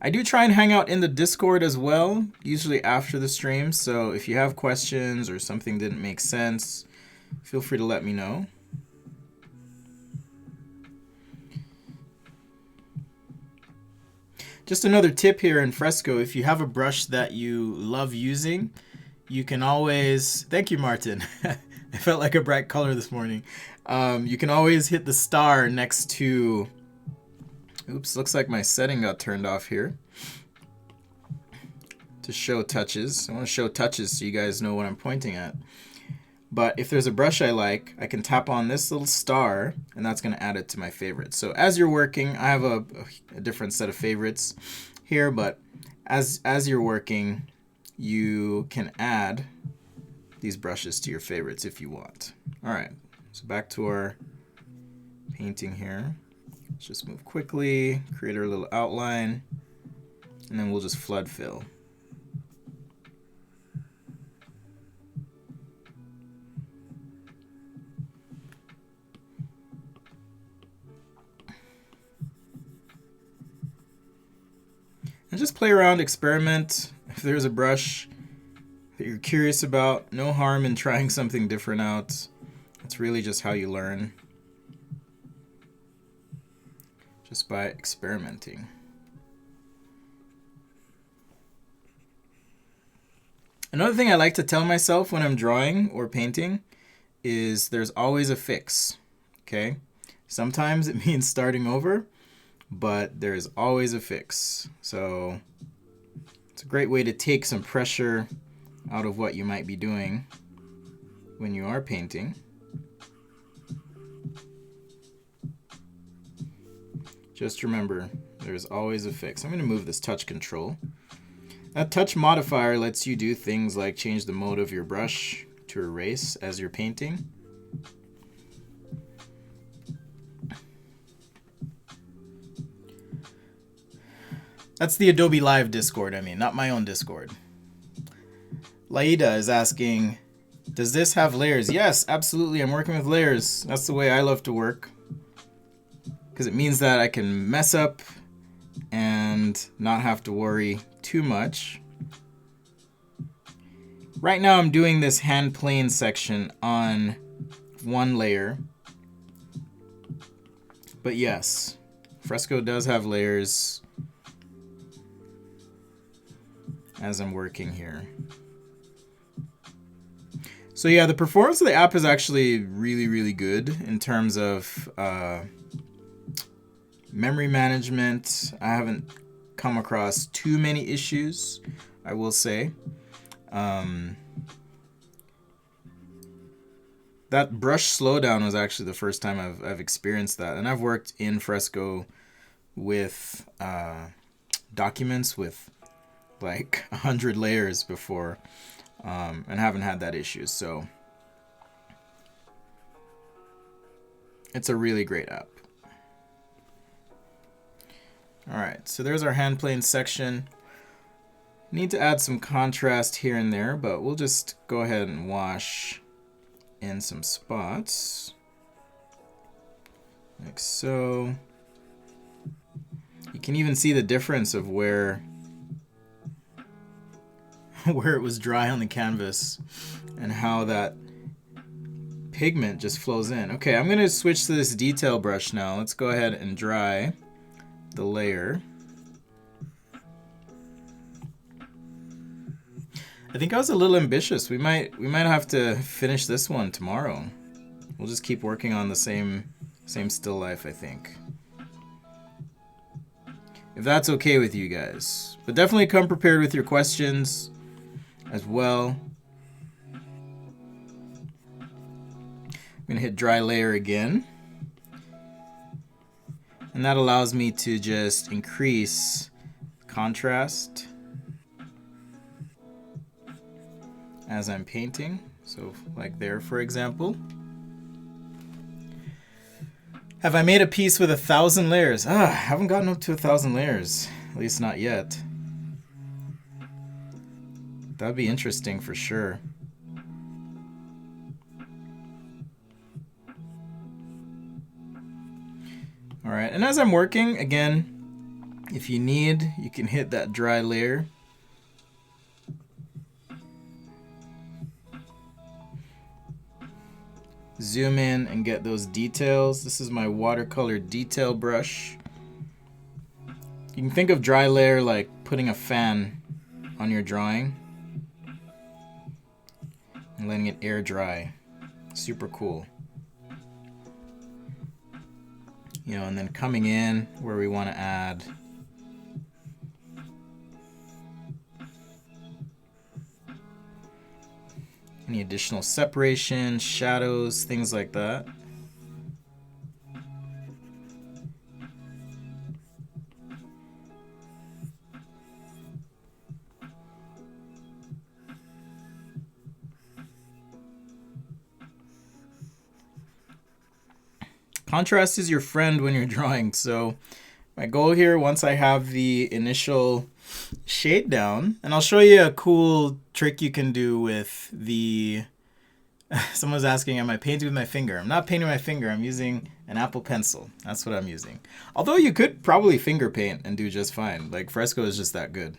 I do try and hang out in the Discord as well, usually after the stream. So if you have questions or something didn't make sense, feel free to let me know. Just another tip here in Fresco, if you have a brush that you love using, you can always, thank you Martin, I felt like a bright color this morning. You can always hit the star next to, oops, looks like my setting got turned off here, to show touches. I want to show touches so you guys know what I'm pointing at. But if there's a brush I like, I can tap on this little star, and that's going to add it to my favorites. So as you're working, I have a different set of favorites here, but as you're working, you can add these brushes to your favorites if you want. All right, so back to our painting here. Let's just move quickly, create our little outline, and then we'll just flood fill. And just play around, experiment. If there's a brush that you're curious about, no harm in trying something different out. It's really just how you learn. Just by experimenting. Another thing I like to tell myself when I'm drawing or painting is there's always a fix, okay? Sometimes it means starting over, but there's always a fix. So it's a great way to take some pressure out of what you might be doing when you are painting. Just remember, there's always a fix. I'm going to move this touch control. That touch modifier lets you do things like change the mode of your brush to erase as you're painting. That's the Adobe Live Discord, I mean, not my own Discord. Laida is asking, does this have layers? Yes, absolutely, I'm working with layers. That's the way I love to work. Because it means that I can mess up and not have to worry too much. Right now I'm doing this hand plane section on one layer. But yes, Fresco does have layers as I'm working here. So yeah, the performance of the app is actually really, really good in terms of memory management. I haven't come across too many issues, I will say. That brush slowdown was actually the first time I've experienced that. And I've worked in Fresco with documents with like 100 layers before, and haven't had that issue. So it's a really great app. All right, so there's our hand plane section. Need to add some contrast here and there, but we'll just go ahead and wash in some spots like so. You can even see the difference of where it was dry on the canvas and how that pigment just flows in. Okay, I'm gonna switch to this detail brush now. Let's go ahead and dry the layer. I think I was a little ambitious. We might have to finish this one tomorrow. We'll just keep working on the same still life, I think. If that's okay with you guys. But definitely come prepared with your questions as well. I'm going to hit dry layer again. And that allows me to just increase contrast as I'm painting. So like there, for example. Have I made a piece with 1,000 layers? I haven't gotten up to 1,000 layers, at least not yet. That'd be interesting for sure. All right, and as I'm working, again, if you need, you can hit that dry layer. Zoom in and get those details. This is my watercolor detail brush. You can think of dry layer like putting a fan on your drawing and letting it air dry. Super cool. You know, and then coming in where we want to add any additional separation, shadows, things like that. Contrast is your friend when you're drawing. So my goal here, once I have the initial shade down, and I'll show you a cool trick you can do with the, someone's asking, am I painting with my finger? I'm not painting with my finger, I'm using an Apple Pencil. That's what I'm using. Although you could probably finger paint and do just fine. Like Fresco is just that good.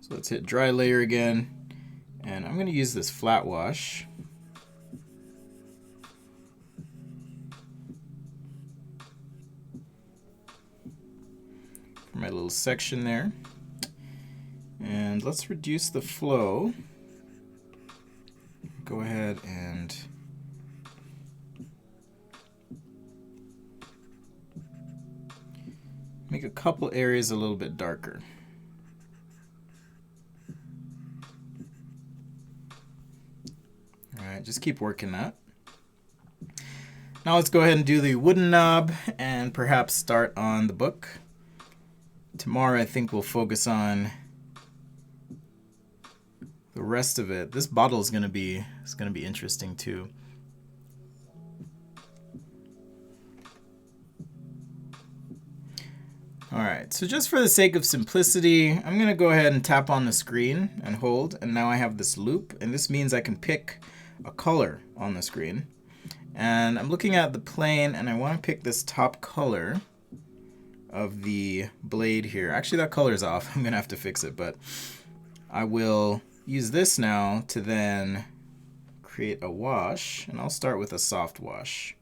So let's hit dry layer again, and I'm going to use this flat wash. For my little section there. And let's reduce the flow. Go ahead and make a couple areas a little bit darker. Just keep working that. Now let's go ahead and do the wooden knob and perhaps start on the book. Tomorrow I think we'll focus on the rest of it. This bottle is gonna be interesting too. Alright, so just for the sake of simplicity, I'm gonna go ahead and tap on the screen and hold, and now I have this loop, and this means I can pick a color on the screen. And I'm looking at the plane and I want to pick this top color of the blade here. Actually, that color is off. I'm gonna have to fix it, but I will use this now to then create a wash, and I'll start with a soft wash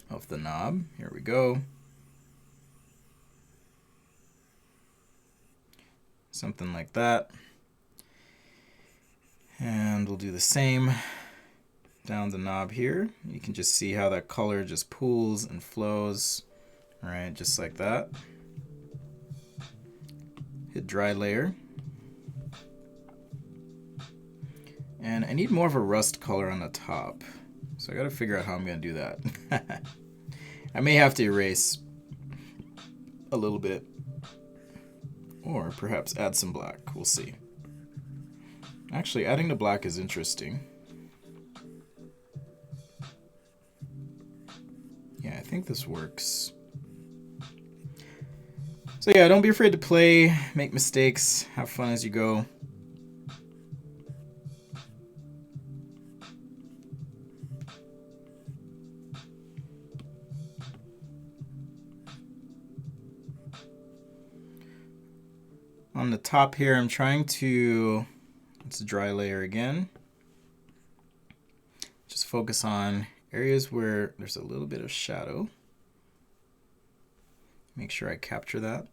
of the knob. Here we go. Something like that. And we'll do the same down the knob here. You can just see how that color just pools and flows. All right, just like that. Hit dry layer. And I need more of a rust color on the top. So I gotta figure out how I'm gonna do that. I may have to erase a little bit, or perhaps add some black. We'll see. Actually, adding the black is interesting. Yeah, I think this works. So yeah, don't be afraid to play, make mistakes, have fun as you go. On the top here, I'm trying to, let's dry layer again. just focus on areas where there's a little bit of shadow. Make sure I capture that.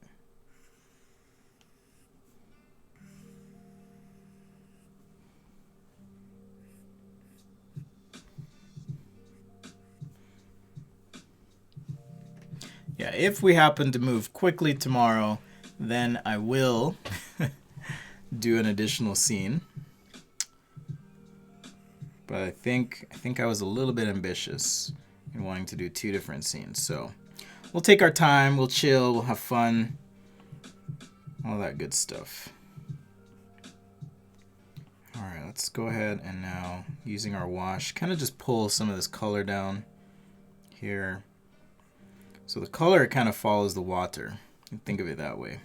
Yeah, if we happen to move quickly tomorrow, then I will do an additional scene. But I think I was a little bit ambitious in wanting to do 2 different scenes. So we'll take our time, we'll chill, we'll have fun, all that good stuff. All right, let's go ahead and now, using our wash, kind of just pull some of this color down here. So the color kind of follows the water. Think of it that way.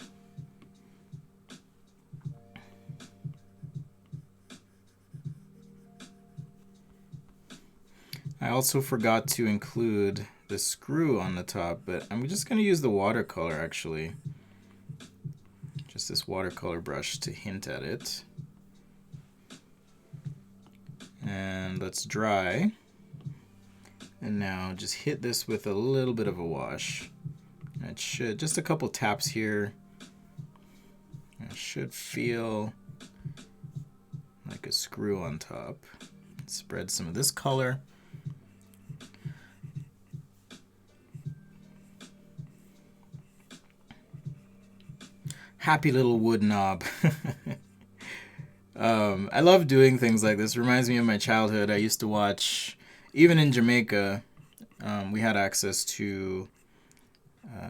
I also forgot to include the screw on the top, but I'm just going to use the watercolor actually. Just this watercolor brush to hint at it. And let's dry. And now just hit this with a little bit of a wash. It should, just a couple taps here. It should feel like a screw on top. Spread some of this color. Happy little wood knob. I love doing things like this. It reminds me of my childhood. I used to watch, even in Jamaica, we had access to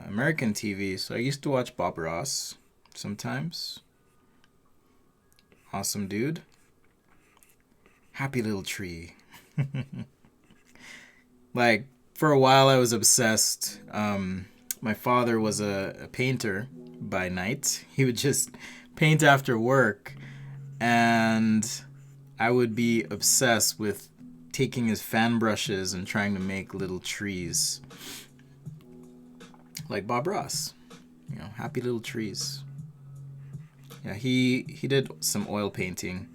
American TV, so I used to watch Bob Ross sometimes. Awesome dude. Happy little tree. Like, for a while I was obsessed. My father was a painter by night. He would just paint after work, and I would be obsessed with taking his fan brushes and trying to make little trees like Bob Ross, you know, happy little trees. Yeah, he did some oil painting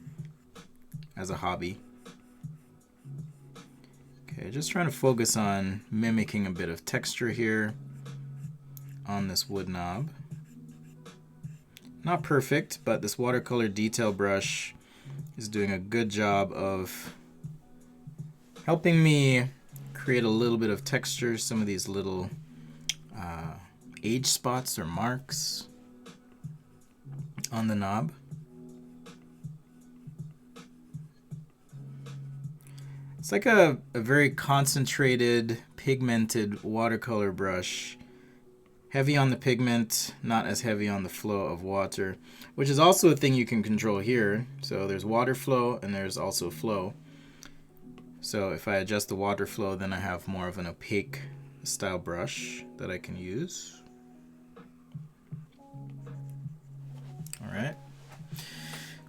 as a hobby. Okay, just trying to focus on mimicking a bit of texture here on this wood knob. Not perfect, but this watercolor detail brush is doing a good job of helping me create a little bit of texture, some of these little age spots or marks on the knob. It's like a very concentrated, pigmented watercolor brush. Heavy on the pigment, not as heavy on the flow of water, which is also a thing you can control here. So there's water flow and there's also flow. So if I adjust the water flow, then I have more of an opaque style brush that I can use. All right.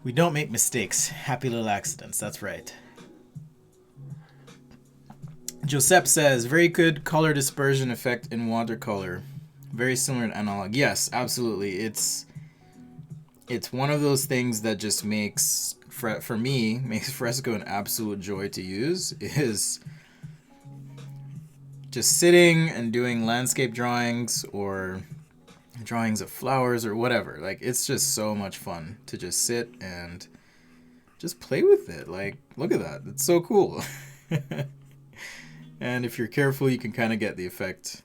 We don't make mistakes. Happy little accidents. That's right. Josep says, very good color dispersion effect in watercolor. Very similar to analog. Yes, absolutely. It's one of those things that just makes, for me, makes Fresco an absolute joy to use, is just sitting and doing landscape drawings or drawings of flowers or whatever. Like, it's just so much fun to just sit and just play with it. Like, look at that. It's so cool. And if you're careful, you can kind of get the effect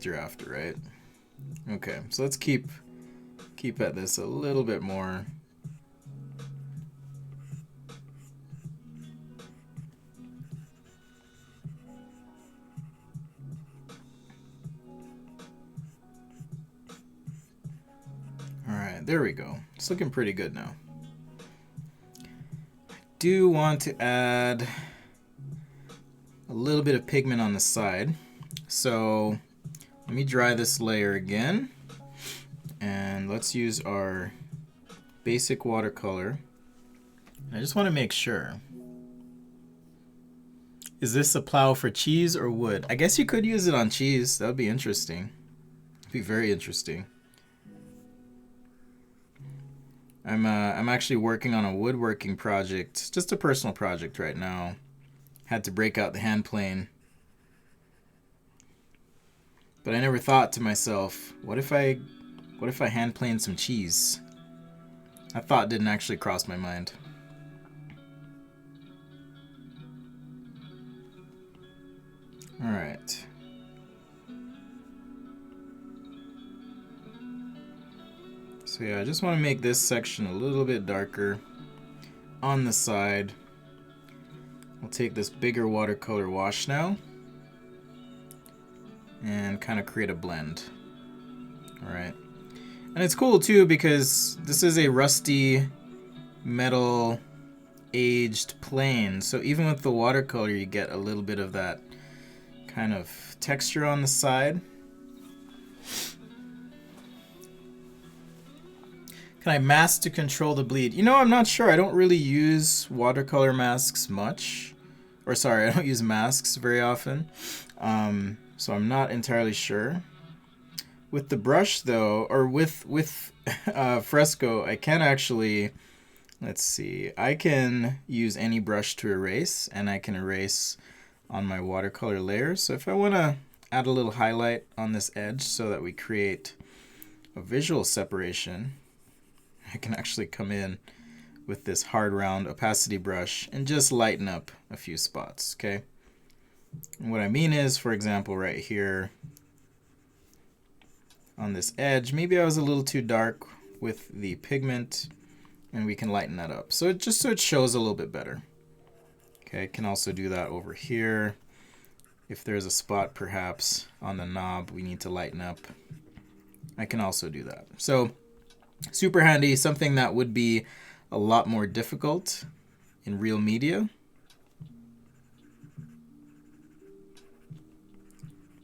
you're after, right? Okay, so let's keep at this a little bit more. All right, there we go. It's looking pretty good now. I do want to add a little bit of pigment on the side. So let me dry this layer again. And let's use our basic watercolor. I just want to make sure. Is this a plow for cheese or wood? I guess you could use it on cheese. That would be interesting. It'd be very interesting. I'm actually working on a woodworking project, just a personal project right now. had to break out the hand plane. But I never thought to myself, what if I hand planed some cheese? That thought didn't actually cross my mind. All right. So yeah, I just want to make this section a little bit darker on the side. I'll take this bigger watercolor wash now and kind of create a blend. All right. And it's cool too because this is a rusty metal aged plane. So even with the watercolor, you get a little bit of that kind of texture on the side. Can I mask to control the bleed? You know, I'm not sure. I don't really use watercolor masks much. Or sorry, I don't use masks very often. So I'm not entirely sure. With the brush though, or with Fresco, I can actually, let's see, I can use any brush to erase, and I can erase on my watercolor layer. So if I want to add a little highlight on this edge so that we create a visual separation, I can actually come in with this hard round opacity brush and just lighten up a few spots, okay? And what I mean is, for example, right here on this edge, maybe I was a little too dark with the pigment, and we can lighten that up. So it shows a little bit better. Okay, I can also do that over here. If there's a spot perhaps on the knob we need to lighten up, I can also do that. So super handy, something that would be a lot more difficult in real media.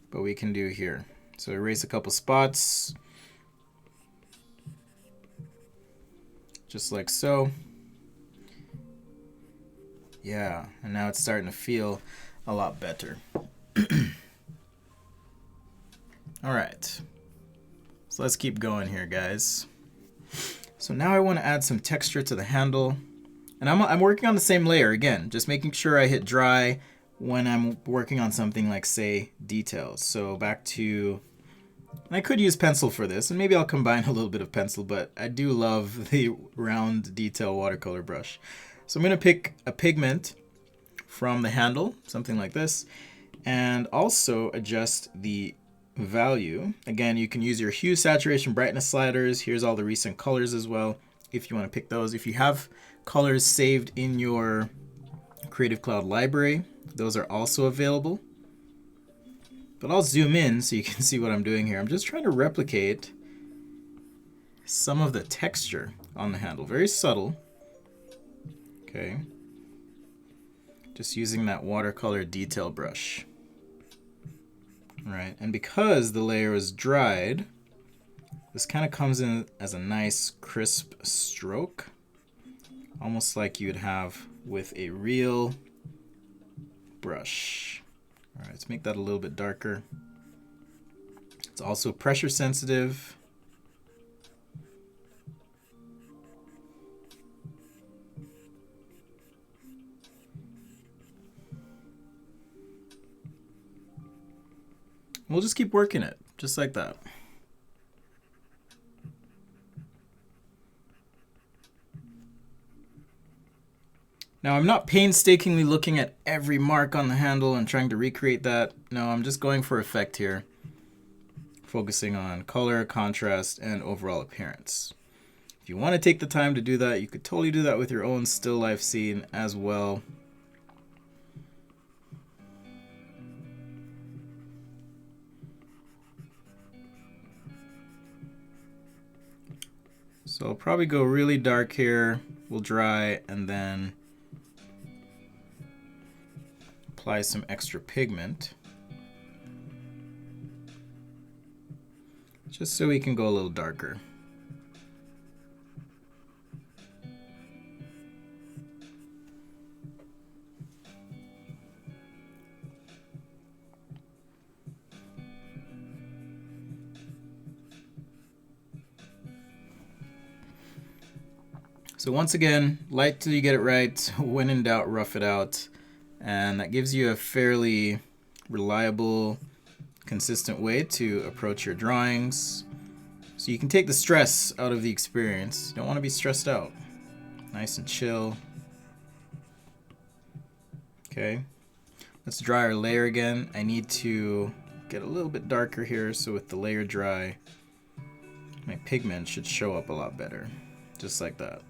But we can do here. So erase a couple spots, just like so. Yeah, and now it's starting to feel a lot better. All right, so let's keep going here, guys. So now I want to add some texture to the handle, and I'm working on the same layer again, just making sure I hit dry when I'm working on something like, say, details. So back to, and I could use pencil for this, and maybe I'll combine a little bit of pencil, but I do love the round detail watercolor brush. So I'm going to pick a pigment from the handle, something like this, and also adjust the value. Again, you can use your hue, saturation, brightness sliders. Here's all the recent colors as well, if you want to pick those. If you have colors saved in your Creative Cloud library, those are also available. But I'll zoom in so you can see what I'm doing here. I'm just trying to replicate some of the texture on the handle. Very subtle. Okay. Just using that watercolor detail brush. All right, and because the layer is dried, this kind of comes in as a nice crisp stroke, almost like you'd have with a real brush. All right, let's make that a little bit darker. It's also pressure sensitive. We'll just keep working it, just like that. Now I'm not painstakingly looking at every mark on the handle and trying to recreate that. No, I'm just going for effect here, focusing on color, contrast, and overall appearance. If you want to take the time to do that, you could totally do that with your own still life scene as well. So I'll probably go really dark here, we'll dry, and then apply some extra pigment. Just so we can go a little darker. So once again, light till you get it right. When in doubt, rough it out. And that gives you a fairly reliable, consistent way to approach your drawings. So you can take the stress out of the experience. You don't want to be stressed out. Nice and chill. Okay, let's dry our layer again. I need to get a little bit darker here, so with the layer dry, my pigment should show up a lot better. Just like that.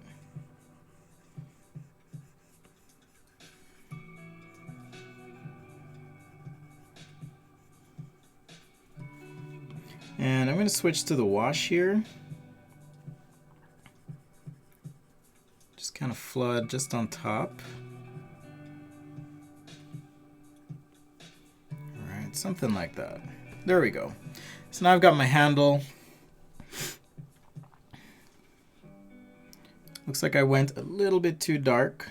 And I'm going to switch to the wash here. Just kind of flood just on top. Alright, something like that. There we go. So now I've got my handle. Looks like I went a little bit too dark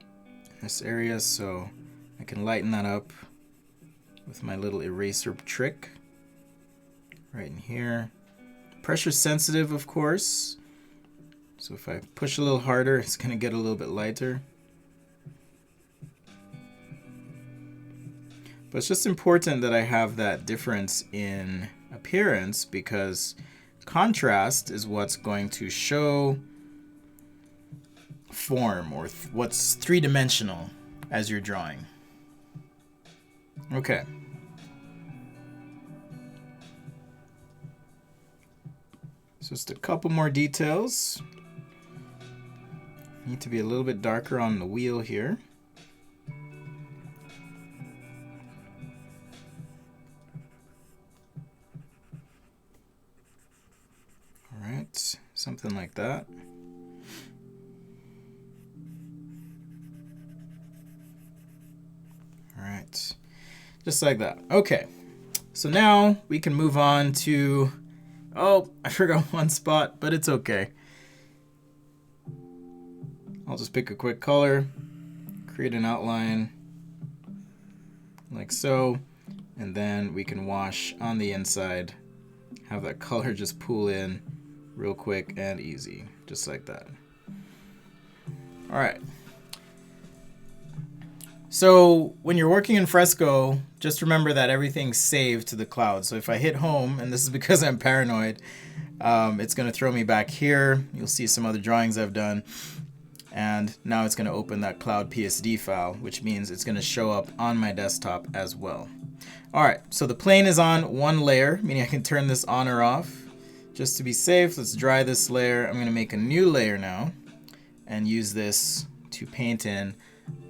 in this area, so I can lighten that up with my little eraser trick right in here. Pressure sensitive, of course. So if I push a little harder, it's going to get a little bit lighter. But it's just important that I have that difference in appearance, because contrast is what's going to show form, or what's three-dimensional as you're drawing. Okay. So just a couple more details. Need to be a little bit darker on the wheel here. All right, something like that. All right, just like that. Okay, so now we can move on to, oh, I forgot one spot, but it's okay. I'll just pick a quick color, create an outline like so, and then we can wash on the inside, have that color just pool in real quick and easy, just like that. All right. So when you're working in Fresco, just remember that everything's saved to the cloud. So if I hit home, and this is because I'm paranoid, it's going to throw me back here. You'll see some other drawings I've done. And now it's going to open that cloud PSD file, which means it's going to show up on my desktop as well. All right, so the plane is on one layer, meaning I can turn this on or off. Just to be safe, let's dry this layer. I'm going to make a new layer now and use this to paint in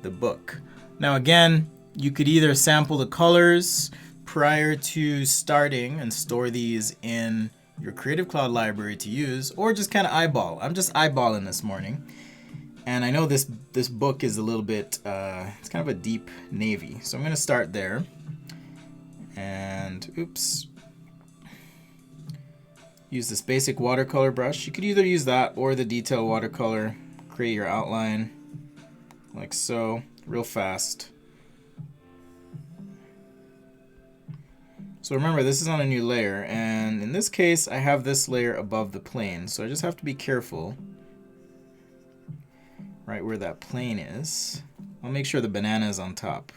the book. Now again, you could either sample the colors prior to starting and store these in your Creative Cloud library to use, or just kind of eyeball. I'm just eyeballing this morning. And I know this book is a little bit, it's kind of a deep navy. So I'm going to start there. And, oops. Use this basic watercolor brush. You could either use that or the detail watercolor. Create your outline like so, real fast. So remember, this is on a new layer. And in this case, I have this layer above the plane. So I just have to be careful right where that plane is. I'll make sure the banana is on top.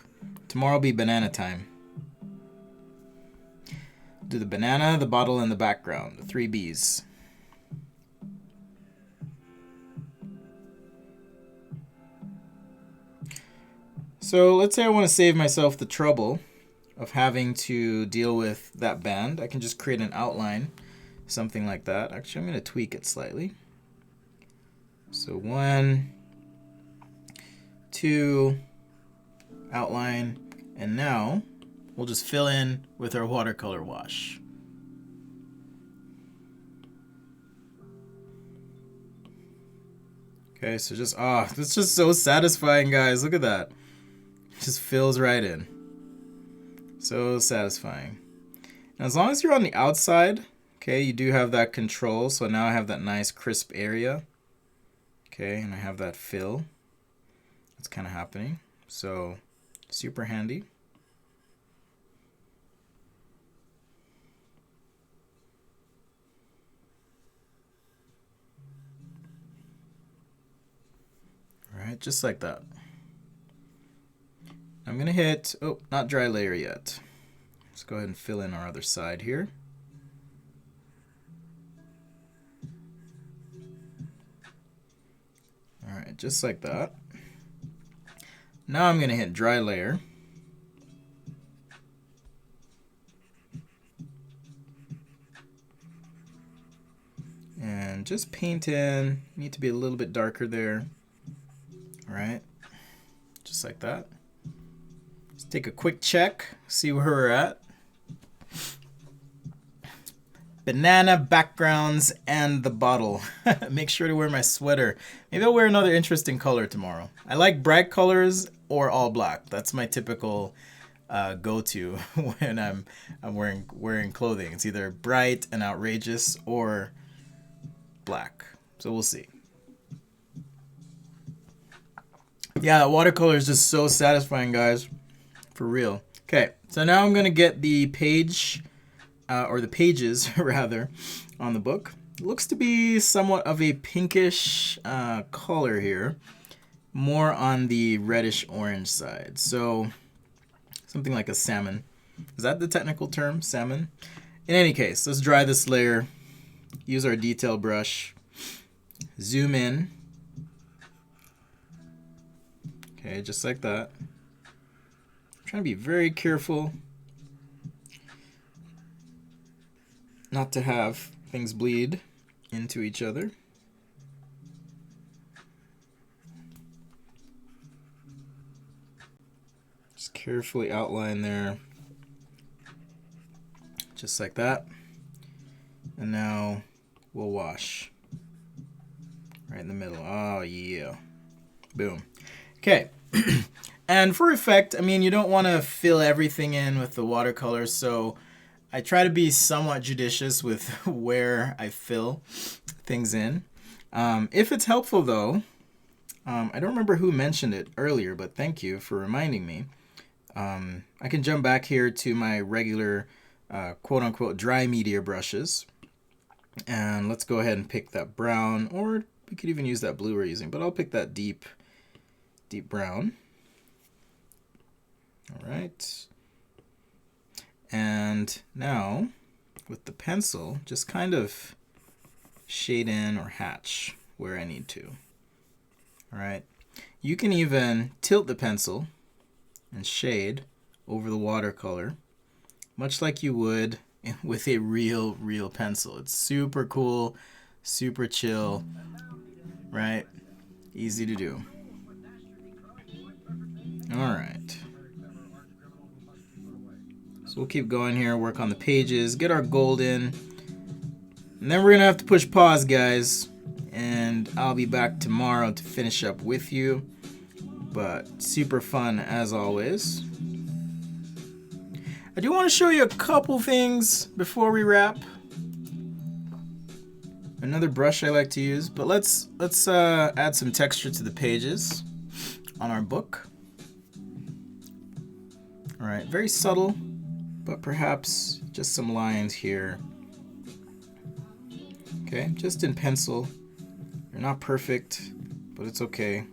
Tomorrow will be banana time. Do the banana, the bottle, and the background, the 3 B's. So let's say I want to save myself the trouble of having to deal with that band. I can just create an outline, something like that. Actually, I'm going to tweak it slightly. So 1, 2, outline, and now we'll just fill in with our watercolor wash. Okay, so just, it's just so satisfying, guys. Look at that. It just fills right in. So satisfying. And as long as you're on the outside, okay, you do have that control. So now I have that nice crisp area. Okay, and I have that fill. That's kind of happening. So super handy. All right, just like that. I'm gonna hit, oh, not dry layer yet. Let's go ahead and fill in our other side here. All right, just like that. Now I'm gonna hit dry layer. And just paint in, need to be a little bit darker there. All right, just like that. Let's take a quick check, see where we're at. Banana backgrounds and the bottle. Make sure to wear my sweater. Maybe I'll wear another interesting color tomorrow. I like bright colors or all black. That's my typical go-to when I'm wearing clothing. It's either bright and outrageous or black. So we'll see. Yeah, watercolor is just so satisfying, guys. For real. Okay, so now I'm gonna get the page, or the pages rather, on the book. It looks to be somewhat of a pinkish color here, more on the reddish orange side. So something like a salmon. Is that the technical term, salmon? In any case, let's dry this layer. Use our detail brush. Zoom in. Okay, just like that. I'm trying to be very careful not to have things bleed into each other. Just carefully outline there, just like that. And now we'll wash right in the middle. Oh yeah, boom. Okay. And for effect, I mean, you don't want to fill everything in with the watercolor, so I try to be somewhat judicious with where I fill things in. If it's helpful though, I don't remember who mentioned it earlier, but thank you for reminding me. I can jump back here to my regular quote-unquote dry media brushes, and let's go ahead and pick that brown, or we could even use that blue we're using, but I'll pick that deep brown. All right. And now with the pencil, just kind of shade in or hatch where I need to. All right. You can even tilt the pencil and shade over the watercolor, much like you would with a real pencil. It's super cool, super chill, right? Easy to do. All right. So we'll keep going here, work on the pages, get our gold in, and then we're gonna have to push pause, guys, and I'll be back tomorrow to finish up with you. But super fun as always. I do want to show you a couple things before we wrap. Another brush I like to use, but let's add some texture to the pages on our book. All right, very subtle, but perhaps just some lines here. Okay, just in pencil. They're not perfect, but it's okay.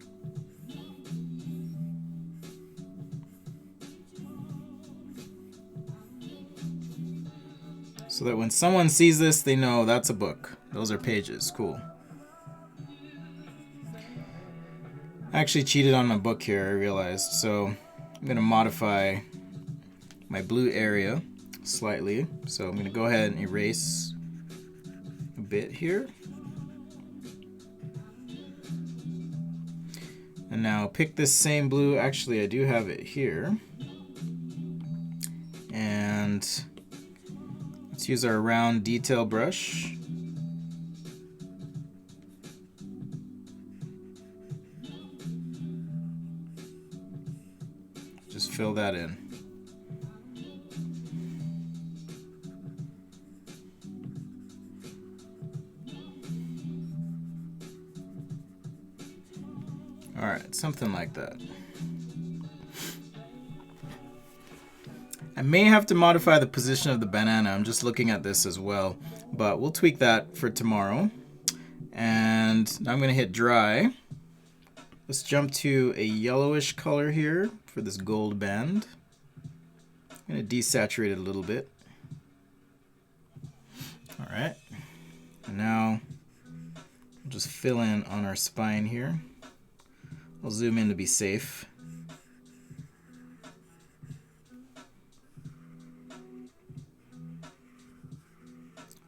So that when someone sees this, they know that's a book. Those are pages. Cool. I actually cheated on my book here, I realized. So I'm going to modify my blue area slightly. So I'm going to go ahead and erase a bit here. And now pick this same blue. Actually, I do have it here. And let's use our round detail brush. Just fill that in. All right, something like that. I may have to modify the position of the banana. I'm just looking at this as well, but we'll tweak that for tomorrow. And now I'm going to hit dry. Let's jump to a yellowish color here for for this gold band. I'm going to desaturate it a little bit. All right. And now we'll just fill in on our spine here. I'll zoom in to be safe.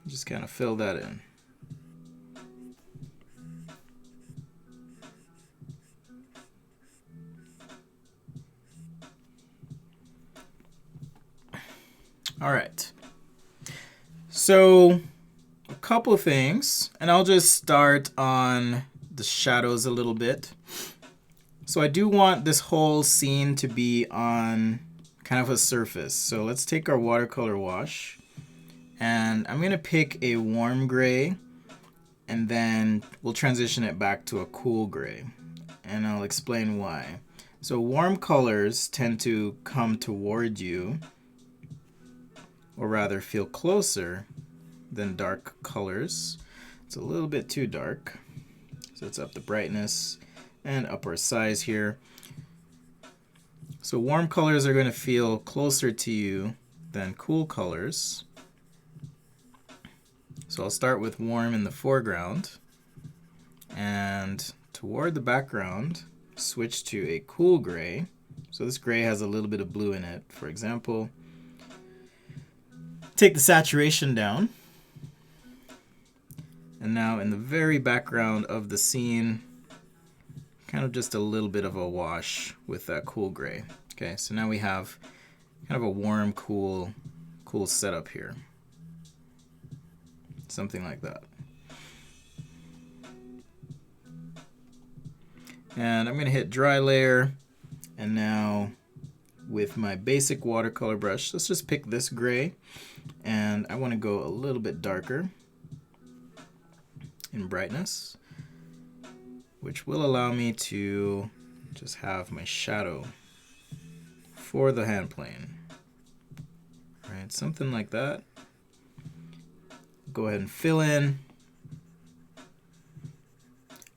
Just kind of fill that in. All right. So a couple of things, and I'll just start on the shadows a little bit. So I do want this whole scene to be on kind of a surface. So let's take our watercolor wash, and I'm going to pick a warm gray, and then we'll transition it back to a cool gray, and I'll explain why. So warm colors tend to come toward you, or rather feel closer than dark colors. It's a little bit too dark, so let's up the brightness and up our size here. So warm colors are going to feel closer to you than cool colors. So I'll start with warm in the foreground, and toward the background switch to a cool gray. So this gray has a little bit of blue in it, for example. Take the saturation down, and now in the very background of the scene, kind of just a little bit of a wash with that cool gray. Okay, so now we have kind of a warm, cool setup here. Something like that. And I'm going to hit dry layer, and now with my basic watercolor brush, let's just pick this gray, and I want to go a little bit darker in brightness, which will allow me to just have my shadow for the hand plane. All right, something like that. Go ahead and fill in.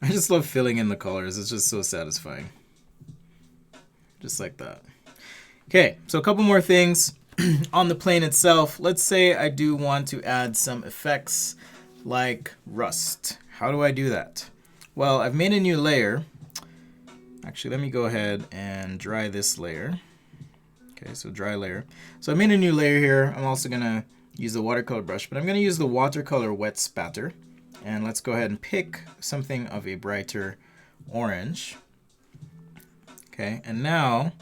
I just love filling in the colors. It's just so satisfying. Just like that. Okay, so a couple more things on the plane itself. Let's say I do want to add some effects like rust. How do I do that? Well, I've made a new layer. Actually, let me go ahead and dry this layer. Okay, so dry layer. So I made a new layer here. I'm also going to use the watercolor brush, but I'm going to use the watercolor wet spatter. And let's go ahead and pick something of a brighter orange. Okay, and now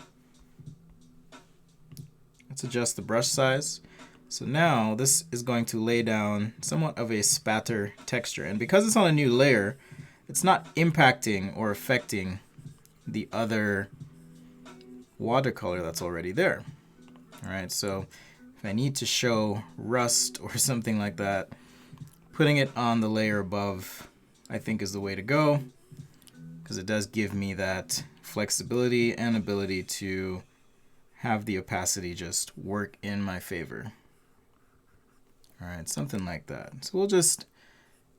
let's adjust the brush size. So now this is going to lay down somewhat of a spatter texture. And because it's on a new layer, it's not impacting or affecting the other watercolor that's already there. All right, so if I need to show rust or something like that, putting it on the layer above, I think, is the way to go, because it does give me that flexibility and ability to have the opacity just work in my favor. All right, something like that. So we'll just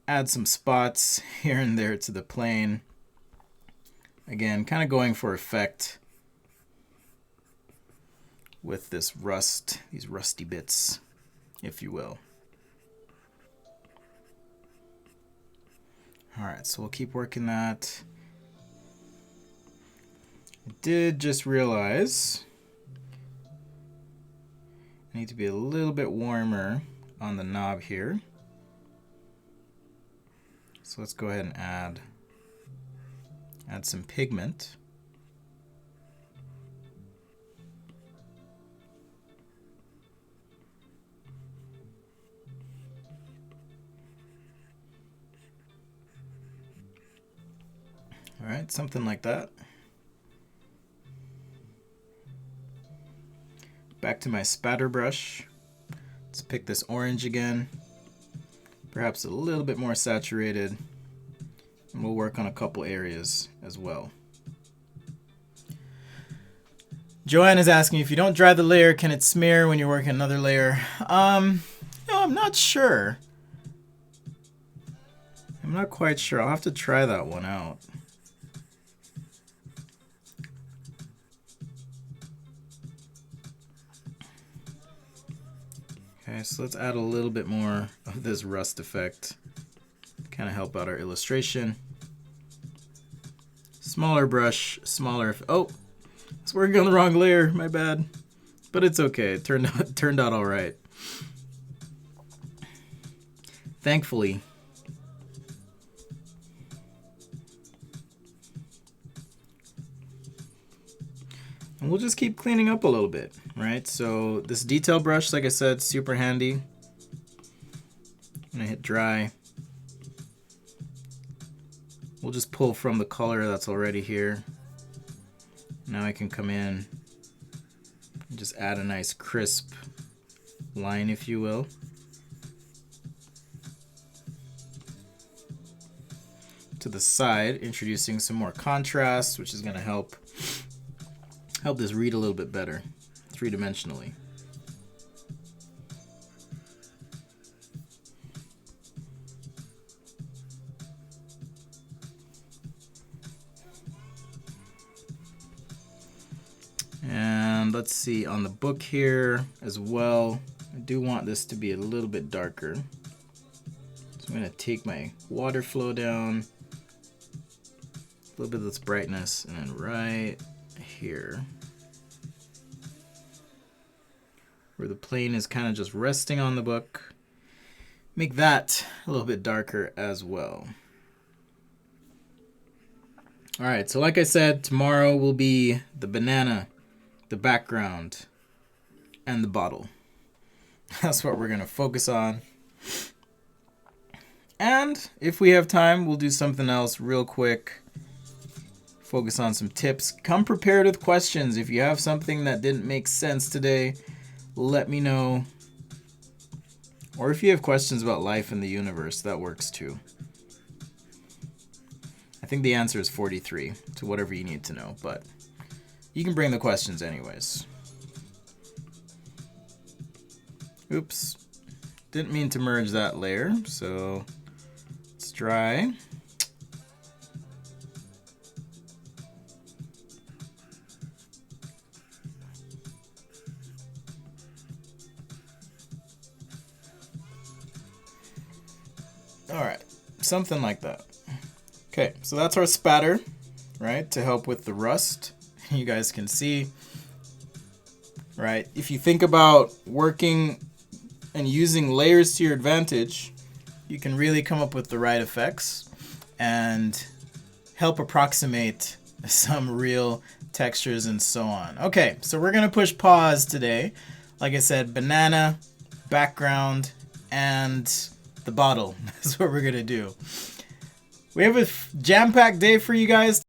add some spots here and there to the plane. Again, kind of going for effect with this rust, these rusty bits, if you will. All right, so we'll keep working that. I did just realize I need to be a little bit warmer on the knob here. So let's go ahead and add some pigment. All right, something like that. Back to my spatter brush. Let's pick this orange again, perhaps a little bit more saturated, and we'll work on a couple areas as well. Joanne is asking, if you don't dry the layer, can it smear when you're working another layer? No, I'm not sure. I'm not quite sure. I'll have to try that one out. Okay, so let's add a little bit more of this rust effect. Kind of help out our illustration. Smaller brush, smaller. Oh, it's working on the wrong layer. My bad. But it's okay. It turned out all right. Thankfully. And we'll just keep cleaning up a little bit, right? So this detail brush, like I said, super handy. I'm gonna hit dry. We'll just pull from the color that's already here. Now I can come in and just add a nice crisp line, if you will. To the side, introducing some more contrast, which is gonna help this read a little bit better, three-dimensionally. And let's see, on the book here as well, I do want this to be a little bit darker. So I'm gonna take my water flow down, a little bit of this brightness, and then right here, where the plane is kind of just resting on the book, make that a little bit darker as well. All right, so like I said, tomorrow will be the banana, the background, and the bottle. That's what we're gonna focus on. And if we have time, we'll do something else real quick. Focus on some tips. Come prepared with questions. If you have something that didn't make sense today, let me know. Or if you have questions about life and the universe, that works too. I think the answer is 43 to whatever you need to know, but you can bring the questions anyways. Oops. Didn't mean to merge that layer, so let's dry. All right, something like that. Okay, so that's our spatter, right, to help with the rust. You guys can see, right? If you think about working and using layers to your advantage, you can really come up with the right effects and help approximate some real textures and so on. Okay, so we're gonna push pause today. Like I said, banana, background, and the bottle. That's what we're gonna do. We have a jam-packed day for you guys.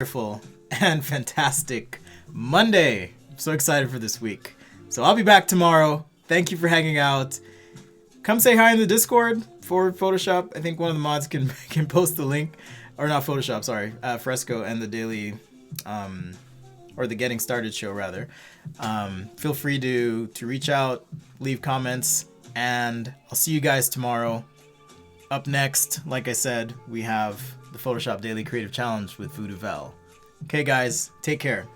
Wonderful and fantastic Monday. I'm so excited for this week. So I'll be back tomorrow. Thank you for hanging out. Come say hi in the Discord for Photoshop. I think one of the mods can post the link, or not Photoshop, sorry, Fresco and the daily, or the Getting Started show rather. Feel free to reach out, leave comments, and I'll see you guys tomorrow. Up next, like I said, we have the Photoshop Daily Creative Challenge with Voodoo Val. Okay guys, take care.